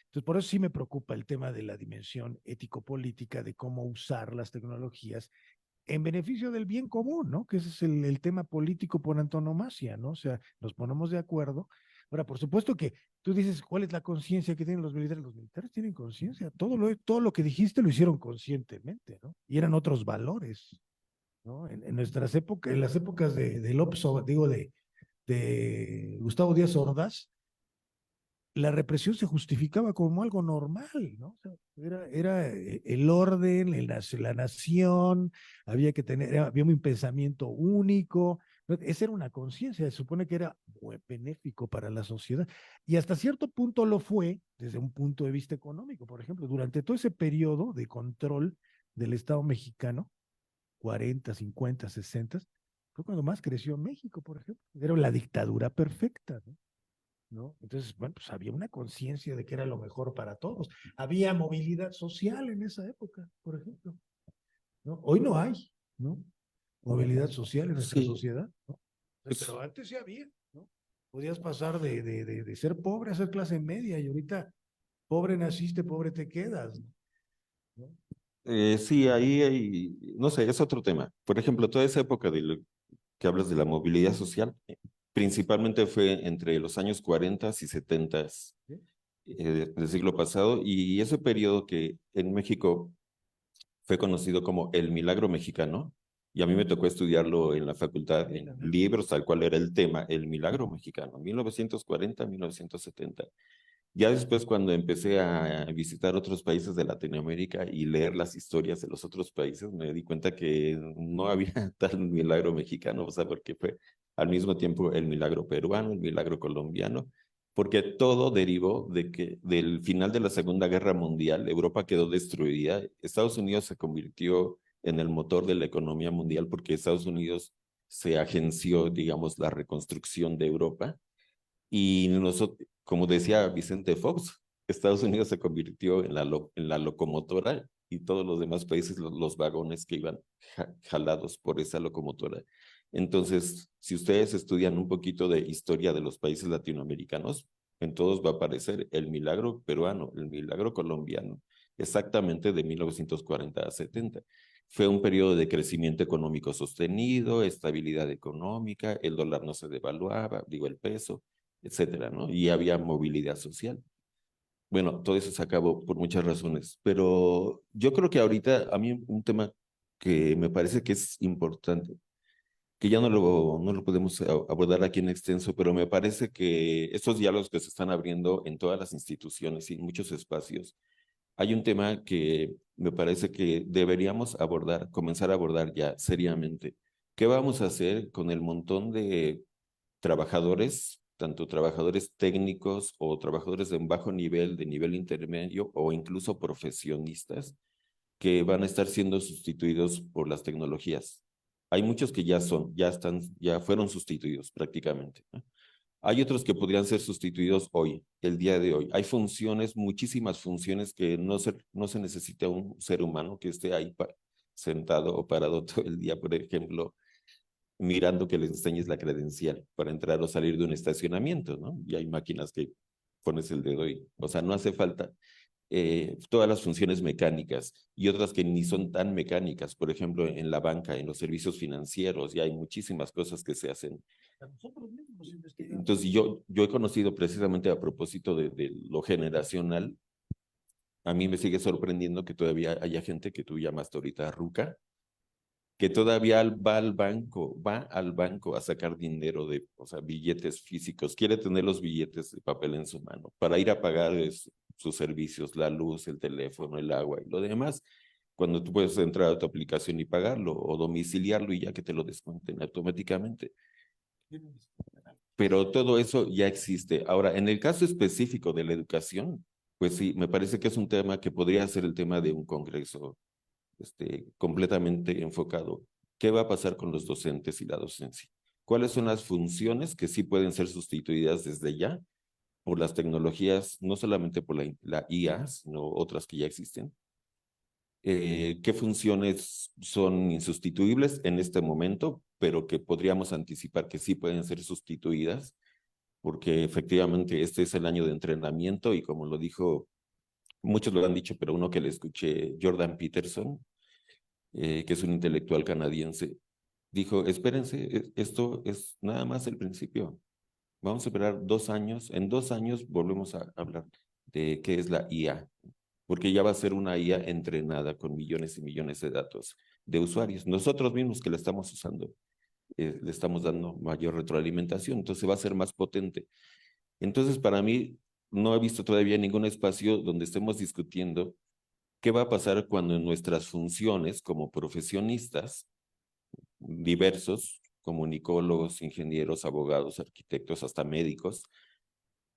Entonces, por eso sí me preocupa el tema de la dimensión ético-política, de cómo usar las tecnologías en beneficio del bien común, ¿no? Que ese es el tema político por antonomasia, ¿no? O sea, nos ponemos de acuerdo. Ahora, por supuesto que tú dices, ¿cuál es la conciencia que tienen los militares? Los militares tienen conciencia. Todo lo que dijiste lo hicieron conscientemente, ¿no? Y eran otros valores, ¿no? En nuestras épocas, en las épocas de López, digo, de Gustavo Díaz Ordaz, la represión se justificaba como algo normal, ¿no? O sea, era el orden, la nación, había que tener, había un pensamiento único, ¿no? Esa era una conciencia, se supone que era muy benéfico para la sociedad, y hasta cierto punto lo fue, desde un punto de vista económico, por ejemplo, durante todo ese periodo de control del Estado mexicano, 40, 50, 60, fue cuando más creció México, por ejemplo, era la dictadura perfecta, ¿no? ¿No? Entonces, bueno, pues había una conciencia de que era lo mejor para todos. Había movilidad social en esa época, por ejemplo, ¿no? Hoy no hay, ¿no? Movilidad social en nuestra Sí, sociedad, ¿no? pues, Pero antes sí había, ¿no? Podías pasar de ser pobre a ser clase media y ahorita pobre naciste, pobre te quedas, ¿no? sí, ahí hay, no sé, es otro tema. Por ejemplo, toda esa época de lo que hablas de la movilidad social, principalmente fue entre los años 40 y 70 ¿Sí? del siglo pasado, y ese periodo que en México fue conocido como el milagro mexicano, y a mí me tocó estudiarlo en la facultad, Sí, en también. libros, tal cual era el tema, el milagro mexicano, 1940-1970. Ya después, cuando empecé a visitar otros países de Latinoamérica y leer las historias de los otros países, me di cuenta que no había tal milagro mexicano, o sea, porque fue al mismo tiempo el milagro peruano, el milagro colombiano, porque todo derivó de que del final de la Segunda Guerra Mundial, Europa quedó destruida, Estados Unidos se convirtió en el motor de la economía mundial porque Estados Unidos se agenció, digamos, la reconstrucción de Europa y nosotros, como decía Vicente Fox, Estados Unidos se convirtió en la locomotora y todos los demás países los vagones que iban jalados por esa locomotora. Entonces, si ustedes estudian un poquito de historia de los países latinoamericanos, en todos va a aparecer el milagro peruano, el milagro colombiano, exactamente de 1940 a 70. Fue un periodo de crecimiento económico sostenido, estabilidad económica, el dólar no se devaluaba, digo, el peso, etcétera, ¿no? Y había movilidad social. Bueno, todo eso se acabó por muchas razones, pero yo creo que ahorita a mí un tema que me parece que es importante, que ya no lo podemos abordar aquí en extenso, pero me parece que estos diálogos que se están abriendo en todas las instituciones y en muchos espacios, hay un tema que me parece que deberíamos abordar, comenzar a abordar ya seriamente. ¿Qué vamos a hacer con el montón de trabajadores, tanto trabajadores técnicos o trabajadores de un bajo nivel, de nivel intermedio o incluso profesionistas que van a estar siendo sustituidos por las tecnologías? Hay muchos que ya fueron sustituidos prácticamente, ¿no? Hay otros que podrían ser sustituidos hoy, el día de hoy. Hay funciones, muchísimas funciones que no se necesita un ser humano que esté ahí sentado o parado todo el día, por ejemplo, mirando que les enseñes la credencial para entrar o salir de un estacionamiento, ¿no? Y hay máquinas que pones el dedo y, o sea, no hace falta todas las funciones mecánicas y otras que ni son tan mecánicas, por ejemplo, en la banca, en los servicios financieros, y hay muchísimas cosas que se hacen. Entonces, yo he conocido precisamente a propósito de lo generacional, a mí me sigue sorprendiendo que todavía haya gente que tú llamaste ahorita ruca, que todavía va al banco a sacar dinero de, o sea, billetes físicos, quiere tener los billetes de papel en su mano para ir a pagar sus servicios, la luz, el teléfono, el agua y lo demás, cuando tú puedes entrar a tu aplicación y pagarlo o domiciliarlo y ya que te lo descuenten automáticamente. Pero todo eso ya existe. Ahora, en el caso específico de la educación, pues sí, me parece que es un tema que podría ser el tema de un congreso completamente enfocado. ¿Qué va a pasar con los docentes y la docencia? ¿Cuáles son las funciones que sí pueden ser sustituidas desde ya por las tecnologías, no solamente por la IA, sino otras que ya existen? ¿Qué funciones son insustituibles en este momento, pero que podríamos anticipar que sí pueden ser sustituidas? Porque efectivamente este es el año de entrenamiento y como lo dijo, muchos lo han dicho, pero uno que le escuché, Jordan Peterson, que es un intelectual canadiense, dijo, espérense, esto es nada más el principio. Vamos a esperar 2 años. En 2 años volvemos a hablar de qué es la IA, porque ya va a ser una IA entrenada con millones y millones de datos de usuarios. Nosotros mismos que la estamos usando, le estamos dando mayor retroalimentación, entonces va a ser más potente. Entonces, para mí, no he visto todavía ningún espacio donde estemos discutiendo qué va a pasar cuando en nuestras funciones como profesionistas diversos, comunicólogos, ingenieros, abogados, arquitectos, hasta médicos,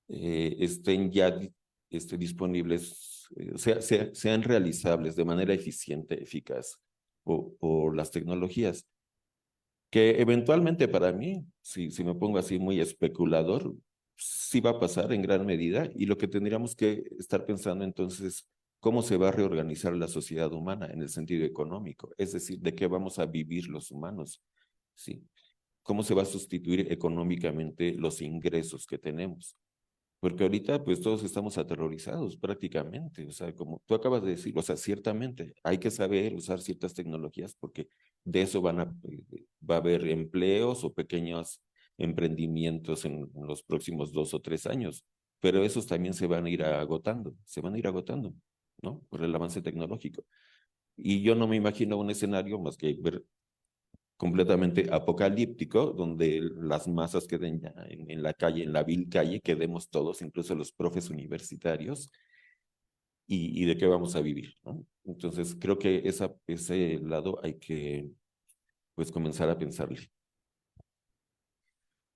estén ya disponibles, sean realizables de manera eficiente, eficaz por las tecnologías, que eventualmente para mí, si me pongo así muy especulador, sí va a pasar en gran medida y lo que tendríamos que estar pensando entonces, cómo se va a reorganizar la sociedad humana en el sentido económico, es decir, de qué vamos a vivir los humanos, ¿sí? ¿Cómo se va a sustituir económicamente los ingresos que tenemos? Porque ahorita pues todos estamos aterrorizados prácticamente, o sea, como tú acabas de decir, o sea, ciertamente hay que saber usar ciertas tecnologías porque de eso va a haber empleos o pequeños emprendimientos en los próximos 2 o 3 años, pero esos también se van a ir agotando, se van a ir agotando, ¿no? Por el avance tecnológico. Y yo no me imagino un escenario más que ver completamente apocalíptico, donde las masas queden ya en la calle, en la vil calle, quedemos todos, incluso los profes universitarios, y de qué vamos a vivir, ¿no? Entonces, creo que ese lado hay que, pues, comenzar a pensarle.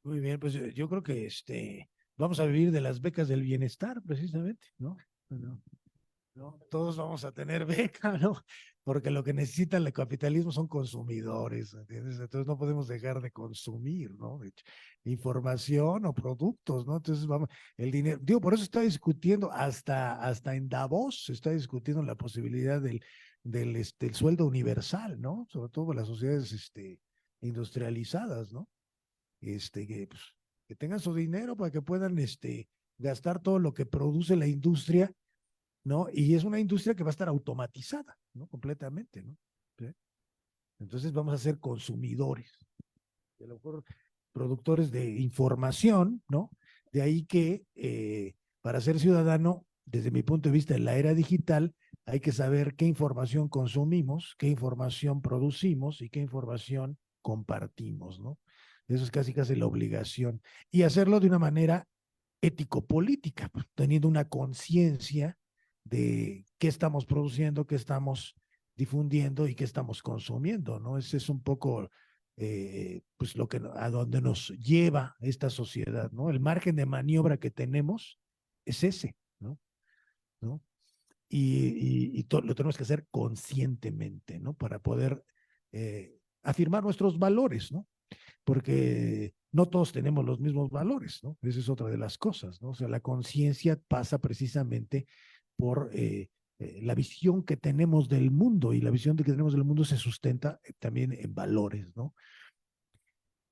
Muy bien, pues yo creo que vamos a vivir de las becas del bienestar, precisamente, ¿no? Bueno, ¿no? Todos vamos a tener beca, ¿no? Porque lo que necesita el capitalismo son consumidores, ¿entiendes? Entonces no podemos dejar de consumir, ¿no? De hecho, información o productos, ¿no? Entonces vamos, el dinero, digo, por eso está discutiendo, hasta en Davos se está discutiendo la posibilidad del sueldo universal, ¿no? Sobre todo para las sociedades industrializadas, ¿no? Pues, que tengan su dinero para que puedan gastar todo lo que produce la industria, ¿no? Y es una industria que va a estar automatizada, ¿no? Completamente, ¿no? ¿Sí? Entonces vamos a ser consumidores, y a lo mejor productores de información, ¿no? De ahí que para ser ciudadano, desde mi punto de vista, en la era digital, hay que saber qué información consumimos, qué información producimos y qué información compartimos, ¿no? Eso es casi casi la obligación. Y hacerlo de una manera ético-política, teniendo una conciencia de qué estamos produciendo, qué estamos difundiendo y qué estamos consumiendo, ¿no? Ese es un poco, pues, a donde nos lleva esta sociedad, ¿no? El margen de maniobra que tenemos es ese, ¿no? ¿No? Lo tenemos que hacer conscientemente, ¿no? Para poder afirmar nuestros valores, ¿no? porque no todos tenemos los mismos valores, ¿no? Esa es otra de las cosas, ¿no? O sea, la conciencia pasa precisamente por la visión que tenemos del mundo, y la visión que tenemos del mundo se sustenta también en valores, ¿no?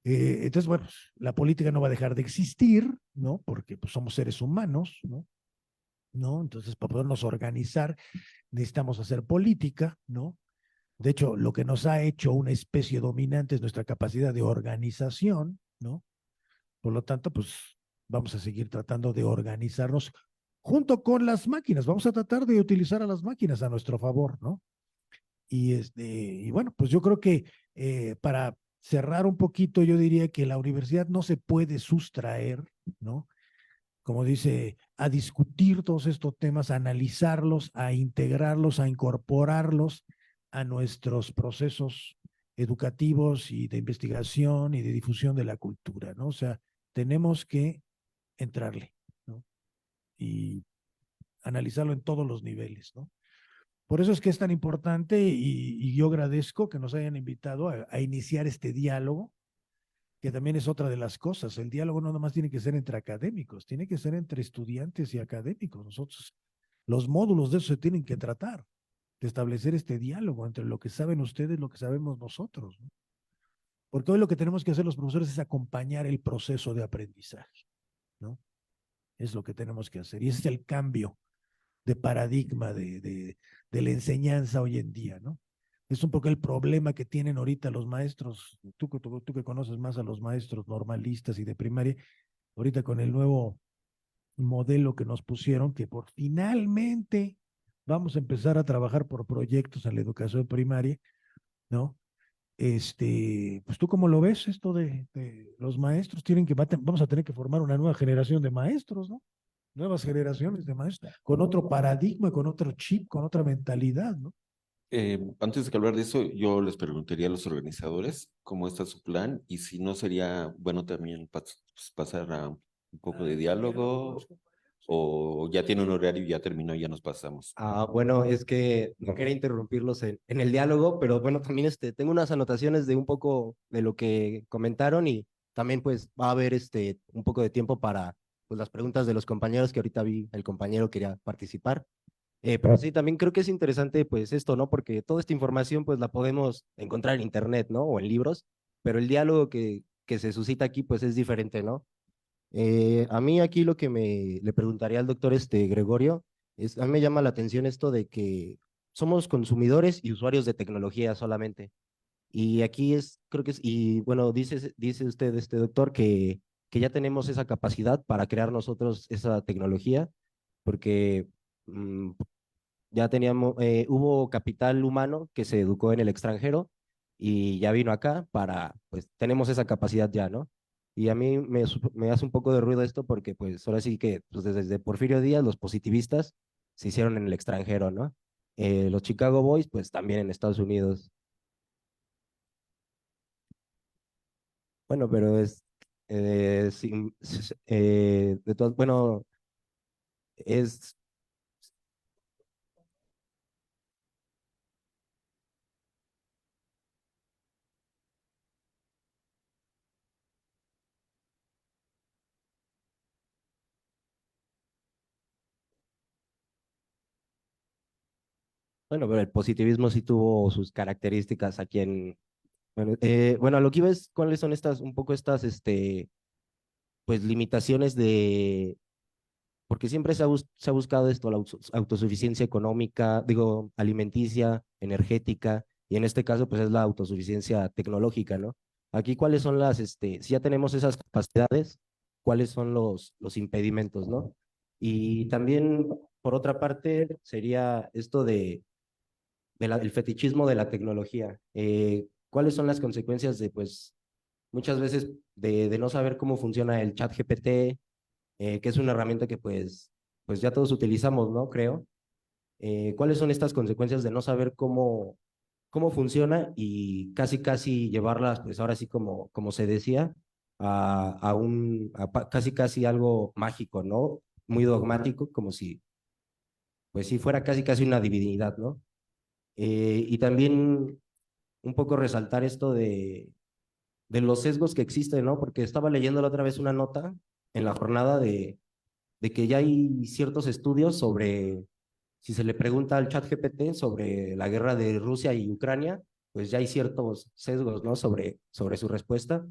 Entonces, bueno, pues, la política no va a dejar de existir, ¿no? Porque pues, somos seres humanos, ¿no? ¿No? Entonces, para podernos organizar, necesitamos hacer política, ¿no? De hecho, lo que nos ha hecho una especie dominante es nuestra capacidad de organización, ¿no? Por lo tanto, pues vamos a seguir tratando de organizarnos junto con las máquinas. Vamos a tratar de utilizar a las máquinas a nuestro favor, ¿no? Y bueno, pues yo creo que para cerrar un poquito, yo diría que la universidad no se puede sustraer, ¿no? Como dice, a discutir todos estos temas, a analizarlos, a integrarlos, a incorporarlos a nuestros procesos educativos y de investigación y de difusión de la cultura, ¿no? O sea, tenemos que entrarle, ¿no? Y analizarlo en todos los niveles, ¿no? Por eso es que es tan importante y yo agradezco que nos hayan invitado a iniciar este diálogo, que también es otra de las cosas. El diálogo no nomás tiene que ser entre académicos, tiene que ser entre estudiantes y académicos. Nosotros, los módulos de eso se tienen que tratar, de establecer este diálogo entre lo que saben ustedes y lo que sabemos nosotros, ¿no? Porque hoy lo que tenemos que hacer los profesores es acompañar el proceso de aprendizaje, ¿no? Es lo que tenemos que hacer. Y ese es el cambio de paradigma de la enseñanza hoy en día, ¿no? Es un poco el problema que tienen ahorita los maestros, tú que conoces más a los maestros normalistas y de primaria, ahorita con el nuevo modelo que nos pusieron, que por finalmente vamos a empezar a trabajar por proyectos en la educación primaria, ¿no? Pues tú cómo lo ves esto de los maestros, vamos a tener que formar una nueva generación de maestros, ¿no? Nuevas generaciones de maestros, con otro paradigma, con otro chip, con otra mentalidad, ¿no? Antes de hablar de eso, yo les preguntaría a los organizadores cómo está su plan y si no sería bueno también pasar a un poco de diálogo o ya tiene un horario y ya terminó y ya nos pasamos. Bueno, es que no quería interrumpirlos en el diálogo, pero bueno, también tengo unas anotaciones de un poco de lo que comentaron y también pues va a haber un poco de tiempo para pues, las preguntas de los compañeros que ahorita vi, el compañero quería participar. Pero sí, también creo que es interesante pues esto, ¿no? Porque toda esta información pues la podemos encontrar en internet, ¿no? O en libros, pero el diálogo que se suscita aquí pues es diferente, ¿no? A mí aquí lo que le preguntaría al doctor Gregorio es, a mí me llama la atención esto de que somos consumidores y usuarios de tecnología solamente. Y aquí creo que y bueno, dice usted, doctor, que ya tenemos esa capacidad para crear nosotros esa tecnología, porque ya hubo capital humano que se educó en el extranjero y ya vino acá pues tenemos esa capacidad ya, ¿no? Y a mí me hace un poco de ruido esto porque pues ahora sí que pues, desde Porfirio Díaz los positivistas se hicieron en el extranjero, ¿no? Los Chicago Boys pues también en Estados Unidos. Bueno, pero de todas, bueno, es Bueno, pero el positivismo sí tuvo sus características aquí bueno, a lo que iba es cuáles son un poco estas, pues limitaciones porque siempre se ha buscado esto, la autosuficiencia económica, digo, alimenticia, energética, y en este caso, pues es la autosuficiencia tecnológica, ¿no? Aquí, ¿cuáles son si ya tenemos esas capacidades, cuáles son los impedimentos, ¿no? Y también, por otra parte, sería esto el fetichismo de la tecnología. ¿Cuáles son las consecuencias pues, muchas veces de no saber cómo funciona el chat GPT, que es una herramienta que, pues ya todos utilizamos, ¿no? Creo. ¿Cuáles son estas consecuencias de no saber cómo funciona y casi llevarlas, pues ahora sí, como se decía, casi algo mágico, ¿no? Muy dogmático, como si, pues si fuera casi una divinidad, ¿no? Y también un poco resaltar esto de los sesgos que existen, ¿no? Porque estaba leyendo la otra vez una nota en la jornada de que ya hay ciertos estudios sobre, si se le pregunta al ChatGPT sobre la guerra de Rusia y Ucrania, pues ya hay ciertos sesgos, ¿no? Sobre su respuesta.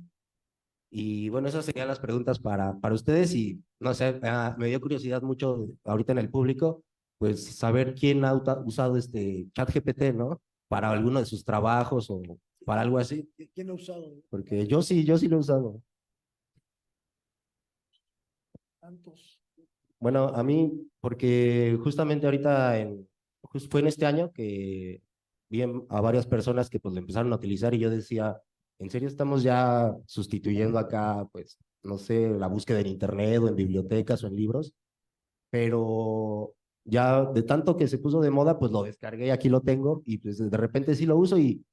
Y bueno, esas serían las preguntas para ustedes y no sé, me dio curiosidad mucho ahorita en el público, pues saber quién ha usado este ChatGPT, ¿no? Para alguno de sus trabajos o para algo así, ¿Quién ha usado porque yo sí lo he usado. tantos? Bueno, a mí, porque justamente ahorita, fue en este año que vi a varias personas que pues lo empezaron a utilizar y yo decía, ¿en serio estamos ya sustituyendo acá, pues, no sé, la búsqueda en internet o en bibliotecas o en libros? Pero ya de tanto que se puso de moda, pues lo descargué y aquí lo tengo y pues de repente sí lo uso y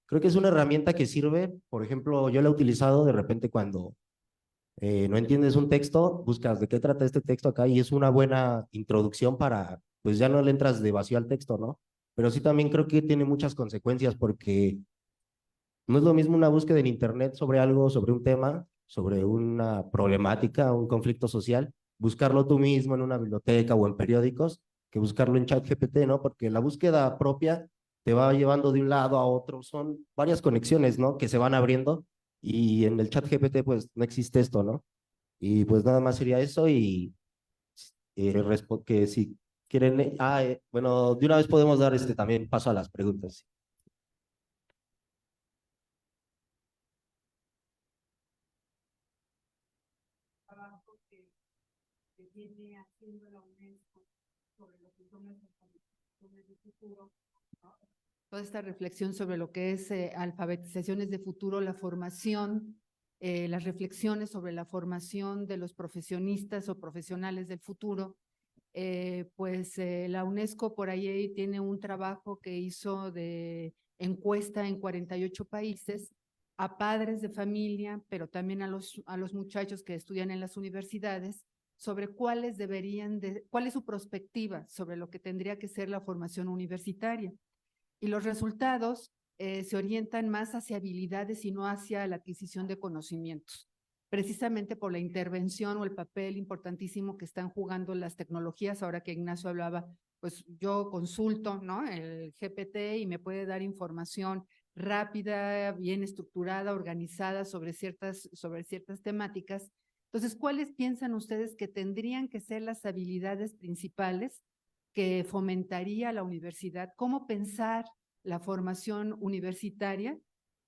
creo que es una herramienta que sirve. Por ejemplo, yo la he utilizado de repente cuando no entiendes un texto, buscas de qué trata este texto acá y es una buena introducción para, pues ya no le entras de vacío al texto, ¿no? Pero sí también creo que tiene muchas consecuencias porque no es lo mismo una búsqueda en internet sobre algo, sobre un tema, sobre una problemática, un conflicto social, buscarlo tú mismo en una biblioteca o en periódicos, que buscarlo en ChatGPT, ¿no? Porque la búsqueda propia te va llevando de un lado a otro, son varias conexiones, ¿no? Que se van abriendo y en el ChatGPT pues no existe esto, ¿no? Y pues nada más sería eso y que si quieren, bueno, de una vez podemos dar también paso a las preguntas. Trabajo que viene haciendo la UNESCO sobre lo que son las alfabetizaciones de futuro, ¿no? Toda esta reflexión sobre lo que es alfabetizaciones de futuro, la formación, las reflexiones sobre la formación de los profesionistas o profesionales del futuro. La UNESCO por ahí tiene un trabajo que hizo de encuesta en 48 países a padres de familia, pero también a los muchachos que estudian en las universidades, sobre cuál es su perspectiva sobre lo que tendría que ser la formación universitaria. Y los resultados se orientan más hacia habilidades y no hacia la adquisición de conocimientos, precisamente por la intervención o el papel importantísimo que están jugando las tecnologías. Ahora que Ignacio hablaba, pues yo consulto, ¿no?, el GPT y me puede dar información rápida, bien estructurada, organizada sobre ciertas temáticas. Entonces, ¿cuáles piensan ustedes que tendrían que ser las habilidades principales que fomentaría la universidad? ¿Cómo pensar la formación universitaria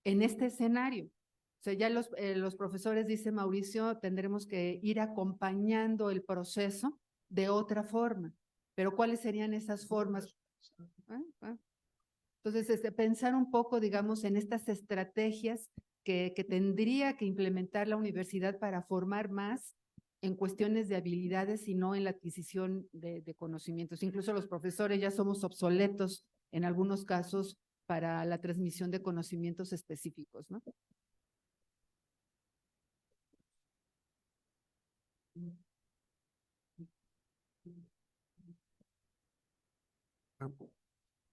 en este escenario? O sea, ya los profesores, dice Mauricio, tendremos que ir acompañando el proceso de otra forma. Pero ¿cuáles serían esas formas? Entonces, pensar un poco, digamos, en estas estrategias que tendría que implementar la universidad para formar más en cuestiones de habilidades y no en la adquisición de conocimientos. Incluso los profesores ya somos obsoletos en algunos casos para la transmisión de conocimientos específicos, ¿no?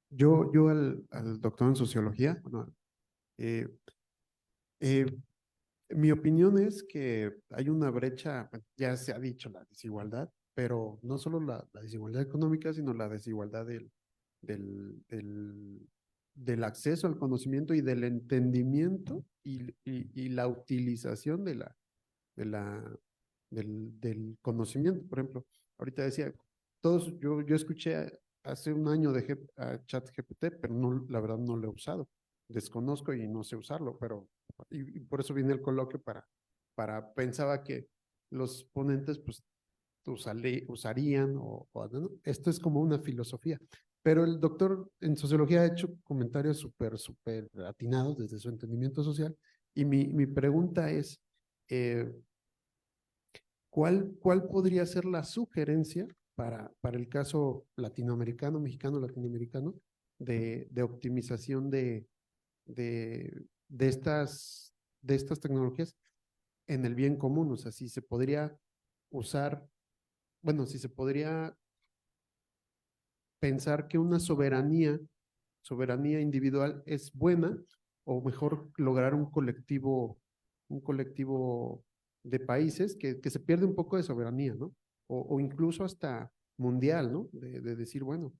Yo al doctor en sociología, bueno, eh, eh, mi opinión es que hay una brecha, bueno, ya se ha dicho la desigualdad, pero no solo la desigualdad económica, sino la desigualdad del, del, del acceso al conocimiento y del entendimiento y la utilización de la, del conocimiento. Por ejemplo, ahorita decía, yo escuché hace un año de ChatGPT, pero no, la verdad no lo he usado. Desconozco y no sé usarlo, pero y por eso viene el coloquio pensaba que los ponentes pues usarían ¿no? Esto es como una filosofía. Pero el doctor en sociología ha hecho comentarios súper atinados desde su entendimiento social y mi pregunta es, eh, ¿cuál podría ser la sugerencia para el caso latinoamericano, mexicano, latinoamericano, de optimización de estas tecnologías en el bien común? O sea, si se podría usar, bueno, si se podría pensar que una soberanía individual es buena o mejor lograr un colectivo un colectivo de países que se pierde un poco de soberanía, ¿no? O incluso hasta mundial, ¿no? De decir, bueno,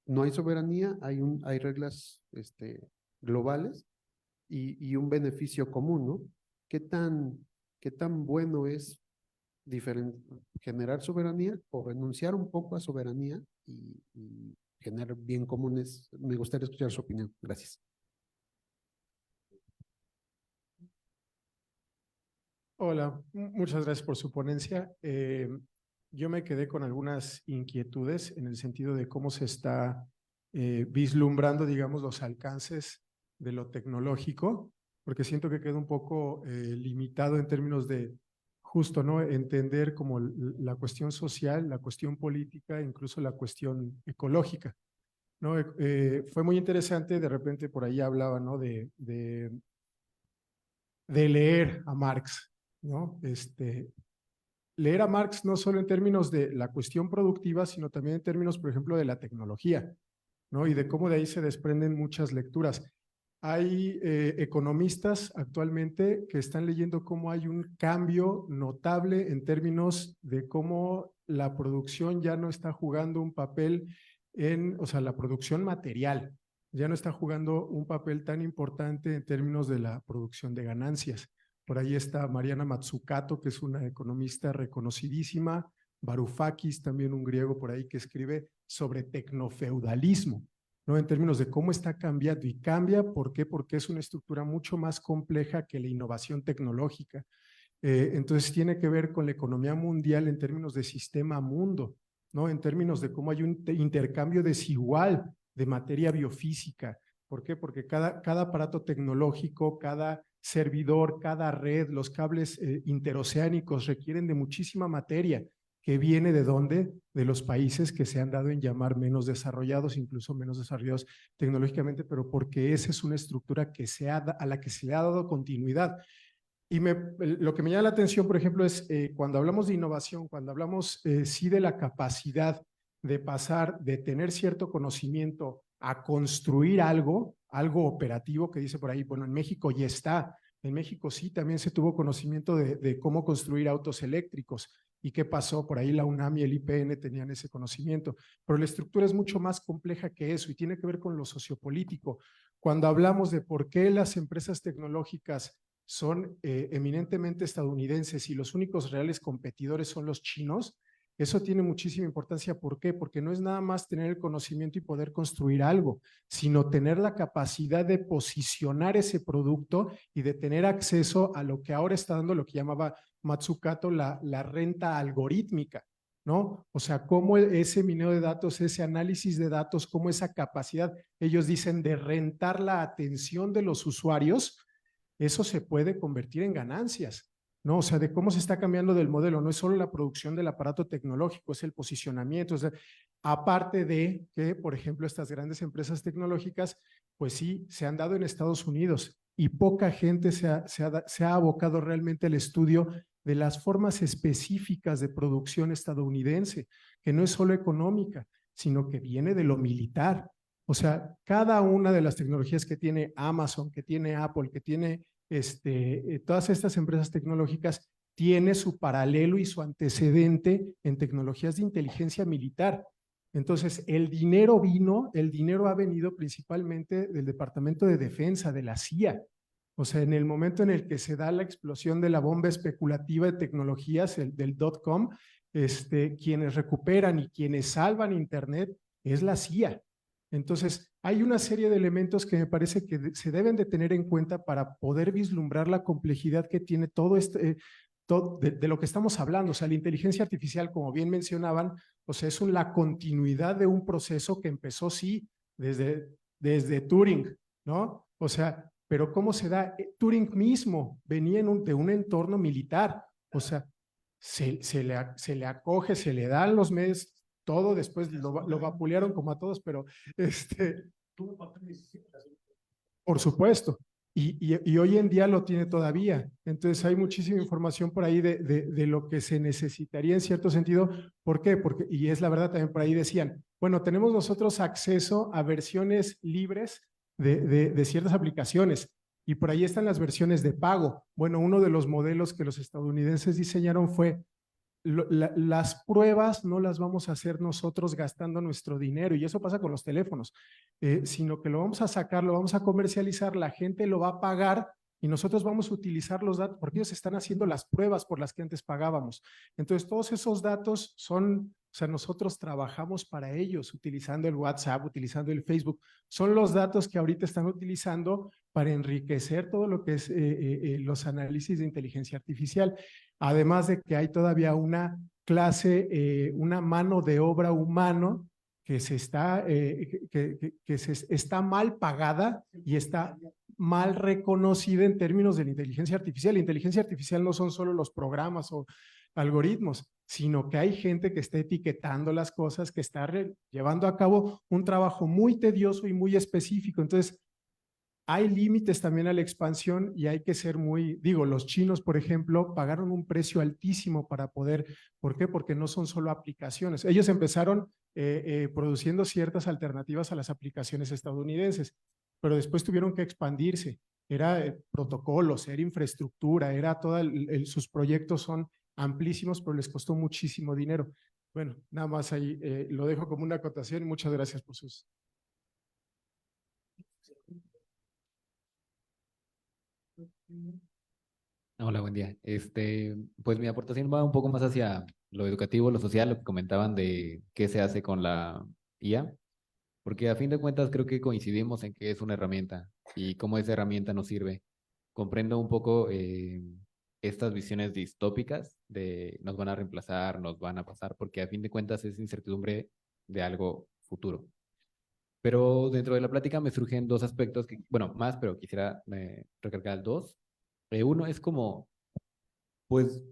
no hay soberanía, hay reglas globales y un beneficio común, ¿no? ¿Qué tan bueno es generar soberanía o renunciar un poco a soberanía y generar bien comunes? Me gustaría escuchar su opinión. Gracias. Hola, muchas gracias por su ponencia. Yo me quedé con algunas inquietudes en el sentido de cómo se está vislumbrando, digamos, los alcances de lo tecnológico, porque siento que queda un poco limitado en términos de justo, ¿no? Entender como la cuestión social, la cuestión política, incluso la cuestión ecológica, ¿no? Fue muy interesante, de repente por ahí hablaba, ¿no? De leer a Marx, ¿no? Leer a Marx no solo en términos de la cuestión productiva, sino también en términos, por ejemplo, de la tecnología, ¿no? Y de cómo de ahí se desprenden muchas lecturas. Hay economistas actualmente que están leyendo cómo hay un cambio notable en términos de cómo la producción ya no está jugando un papel o sea, la producción material ya no está jugando un papel tan importante en términos de la producción de ganancias. Por ahí está Mariana Mazzucato, que es una economista reconocidísima, Varoufakis, también un griego por ahí que escribe sobre tecnofeudalismo, ¿no? En términos de cómo está cambiando y cambia, ¿por qué? Porque es una estructura mucho más compleja que la innovación tecnológica. Entonces tiene que ver con la economía mundial en términos de sistema mundo, ¿no? En términos de cómo hay un intercambio desigual de materia biofísica. ¿Por qué? Porque cada aparato tecnológico, cada servidor, cada red, los cables interoceánicos requieren de muchísima materia que viene de dónde? De los países que se han dado en llamar menos desarrollados, incluso menos desarrollados tecnológicamente, pero porque esa es una estructura que a la que se le ha dado continuidad. Y lo que me llama la atención, por ejemplo, es cuando hablamos de innovación, cuando hablamos sí de la capacidad de pasar, de tener cierto conocimiento a construir algo operativo, que dice por ahí, bueno, en México ya está. En México sí también se tuvo conocimiento de cómo construir autos eléctricos. ¿Y qué pasó? Por ahí la UNAM y el IPN tenían ese conocimiento. Pero la estructura es mucho más compleja que eso y tiene que ver con lo sociopolítico. Cuando hablamos de por qué las empresas tecnológicas son eminentemente estadounidenses y los únicos reales competidores son los chinos, eso tiene muchísima importancia. ¿Por qué? Porque no es nada más tener el conocimiento y poder construir algo, sino tener la capacidad de posicionar ese producto y de tener acceso a lo que ahora está dando lo que llamaba Mazzucato la renta algorítmica, ¿no? O sea, cómo ese mineo de datos, ese análisis de datos, cómo esa capacidad, ellos dicen, de rentar la atención de los usuarios, eso se puede convertir en ganancias, ¿no? O sea, de cómo se está cambiando del modelo, no es solo la producción del aparato tecnológico, es el posicionamiento, o sea, aparte de que, por ejemplo, estas grandes empresas tecnológicas, pues sí, se han dado en Estados Unidos y poca gente se ha abocado realmente al estudio de las formas específicas de producción estadounidense, que no es solo económica, sino que viene de lo militar. O sea, cada una de las tecnologías que tiene Amazon, que tiene Apple, que tiene todas estas empresas tecnológicas, tiene su paralelo y su antecedente en tecnologías de inteligencia militar. Entonces, el dinero ha venido principalmente del Departamento de Defensa, de la CIA. O sea, en el momento en el que se da la explosión de la bomba especulativa de tecnologías, del .com, quienes recuperan y quienes salvan Internet es la CIA. Entonces, hay una serie de elementos que me parece que se deben de tener en cuenta para poder vislumbrar la complejidad que tiene todo de lo que estamos hablando. O sea, la inteligencia artificial, como bien mencionaban, o sea, es la continuidad de un proceso que empezó, sí, desde Turing, ¿no? O sea, pero ¿cómo se da? Turing mismo venía de un entorno militar, o sea, se le acoge, se le dan los medios, todo, después lo vapulearon como a todos, pero por supuesto, y hoy en día lo tiene todavía. Entonces hay muchísima información por ahí de lo que se necesitaría en cierto sentido. ¿Por qué? Porque, y es la verdad, también por ahí decían, bueno, tenemos nosotros acceso a versiones libres de ciertas aplicaciones, Y por ahí están las versiones de pago. Bueno, uno de los modelos que los estadounidenses diseñaron fue las pruebas no las vamos a hacer nosotros gastando nuestro dinero, y eso pasa con los teléfonos, sino que lo vamos a sacar, lo vamos a comercializar, la gente lo va a pagar y nosotros vamos a utilizar los datos porque ellos están haciendo las pruebas por las que antes pagábamos. Entonces, todos esos datos son, o sea, nosotros trabajamos para ellos, utilizando el WhatsApp, utilizando el Facebook. Son los datos que ahorita están utilizando para enriquecer todo lo que es los análisis de inteligencia artificial. Además de que hay todavía una clase, una mano de obra humano que está mal pagada y está mal reconocida en términos de la inteligencia artificial. La inteligencia artificial no son solo los programas o algoritmos, sino que hay gente que está etiquetando las cosas, que está llevando a cabo un trabajo muy tedioso y muy específico. Entonces, hay límites también a la expansión y hay que ser los chinos, por ejemplo, pagaron un precio altísimo para poder, ¿por qué? Porque no son solo aplicaciones. Ellos empezaron produciendo ciertas alternativas a las aplicaciones estadounidenses, pero después tuvieron que expandirse. Era protocolos, era infraestructura, era sus proyectos son amplísimos, pero les costó muchísimo dinero. Bueno, nada más ahí lo dejo como una acotación y muchas gracias por sus... Hola, buen día. Pues mi aportación va un poco más hacia lo educativo, lo social, lo que comentaban de qué se hace con la IA, porque a fin de cuentas creo que coincidimos en que es una herramienta y cómo esa herramienta nos sirve. Comprendo un poco estas visiones distópicas de nos van a reemplazar, nos van a pasar, porque a fin de cuentas es incertidumbre de algo futuro. Pero dentro de la plática me surgen dos aspectos, que, bueno, más, pero quisiera recargar dos. Uno es como, pues,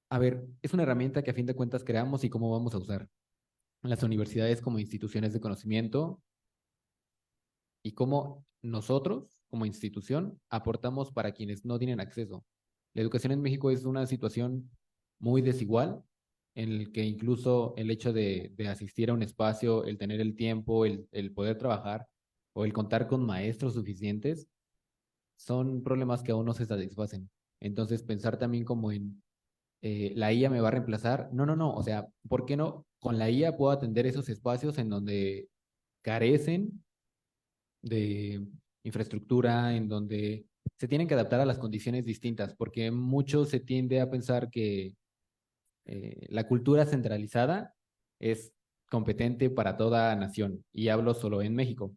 a ver, es una herramienta que a fin de cuentas creamos y cómo vamos a usar. Las universidades como instituciones de conocimiento y cómo nosotros, como institución, aportamos para quienes no tienen acceso. La educación en México es una situación muy desigual, en el que incluso el hecho de asistir a un espacio, el tener el tiempo, el poder trabajar o el contar con maestros suficientes, son problemas que aún no se satisfacen. Entonces, pensar también como en la IA me va a reemplazar. No, no, no. O sea, ¿por qué no? Con la IA puedo atender esos espacios en donde carecen de infraestructura, en donde se tienen que adaptar a las condiciones distintas, porque mucho se tiende a pensar que la cultura centralizada es competente para toda nación, y hablo solo en México.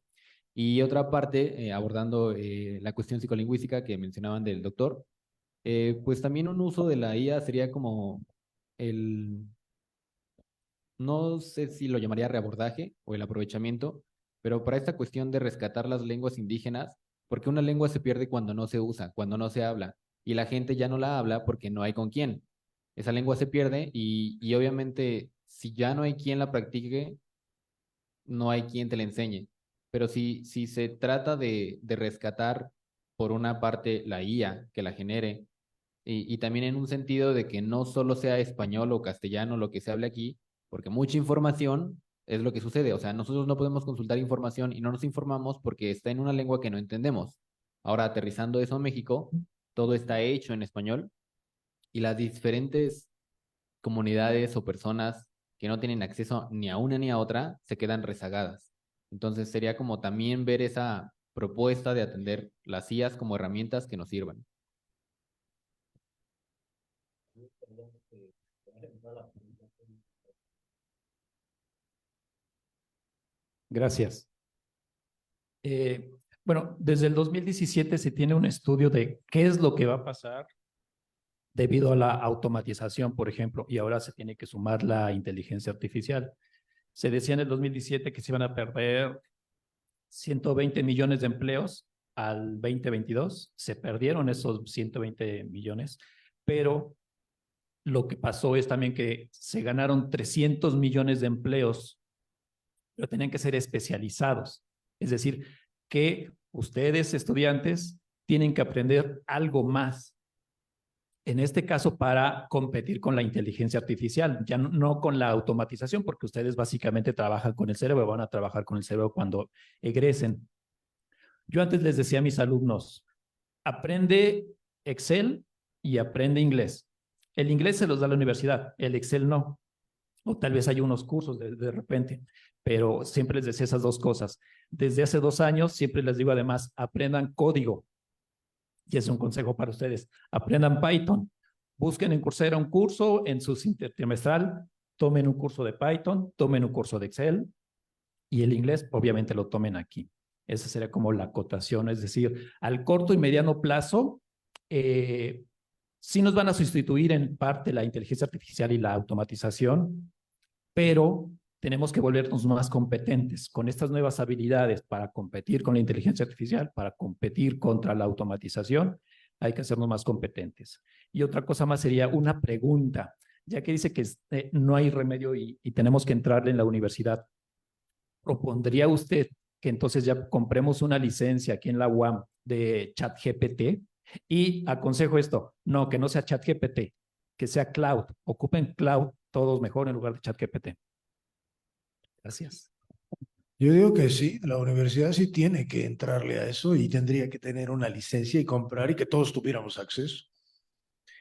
Y otra parte, abordando la cuestión psicolingüística que mencionaban del doctor, pues también un uso de la IA sería como no sé si lo llamaría reabordaje o el aprovechamiento, pero para esta cuestión de rescatar las lenguas indígenas, porque una lengua se pierde cuando no se usa, cuando no se habla, y la gente ya no la habla porque no hay con quién. Esa lengua se pierde y obviamente si ya no hay quien la practique, no hay quien te la enseñe. Pero si se trata de rescatar por una parte la IA que la genere, y también en un sentido de que no solo sea español o castellano lo que se hable aquí, porque mucha información es lo que sucede. O sea, nosotros no podemos consultar información y no nos informamos porque está en una lengua que no entendemos. Ahora, aterrizando eso a México, todo está hecho en español y las diferentes comunidades o personas que no tienen acceso ni a una ni a otra se quedan rezagadas. Entonces sería como también ver esa propuesta de atender las IAs como herramientas que nos sirvan. Gracias. Bueno, desde el 2017 se tiene un estudio de qué es lo que va a pasar debido a la automatización, por ejemplo, y ahora se tiene que sumar la inteligencia artificial. Se decía en el 2017 que se iban a perder 120 millones de empleos al 2022. Se perdieron esos 120 millones, pero lo que pasó es también que se ganaron 300 millones de empleos, pero tenían que ser especializados. Es decir, que ustedes, estudiantes, tienen que aprender algo más. En este caso, para competir con la inteligencia artificial, ya no con la automatización, porque ustedes básicamente trabajan con el cerebro, van a trabajar con el cerebro cuando egresen. Yo antes les decía a mis alumnos, aprende Excel y aprende inglés. El inglés se los da la universidad, el Excel no. O tal vez hay unos cursos de repente, pero siempre les decía esas dos cosas. Desde hace 2 años siempre les digo además, aprendan código. Y es un consejo para ustedes. Aprendan Python. Busquen en Coursera un curso en su trimestral, tomen un curso de Python, tomen un curso de Excel y el inglés obviamente lo tomen aquí. Esa sería como la acotación, es decir, al corto y mediano plazo, sí nos van a sustituir en parte la inteligencia artificial y la automatización, pero tenemos que volvernos más competentes con estas nuevas habilidades para competir con la inteligencia artificial, para competir contra la automatización. Hay que hacernos más competentes. Y otra cosa más sería una pregunta, ya que dice que no hay remedio y tenemos que entrarle en la universidad. ¿Propondría usted que entonces ya compremos una licencia aquí en la UAM de ChatGPT? Y aconsejo esto, no, que no sea ChatGPT, que sea cloud. Ocupen cloud todos mejor en lugar de ChatGPT. Gracias. Yo digo que sí, la universidad sí tiene que entrarle a eso y tendría que tener una licencia y comprar y que todos tuviéramos acceso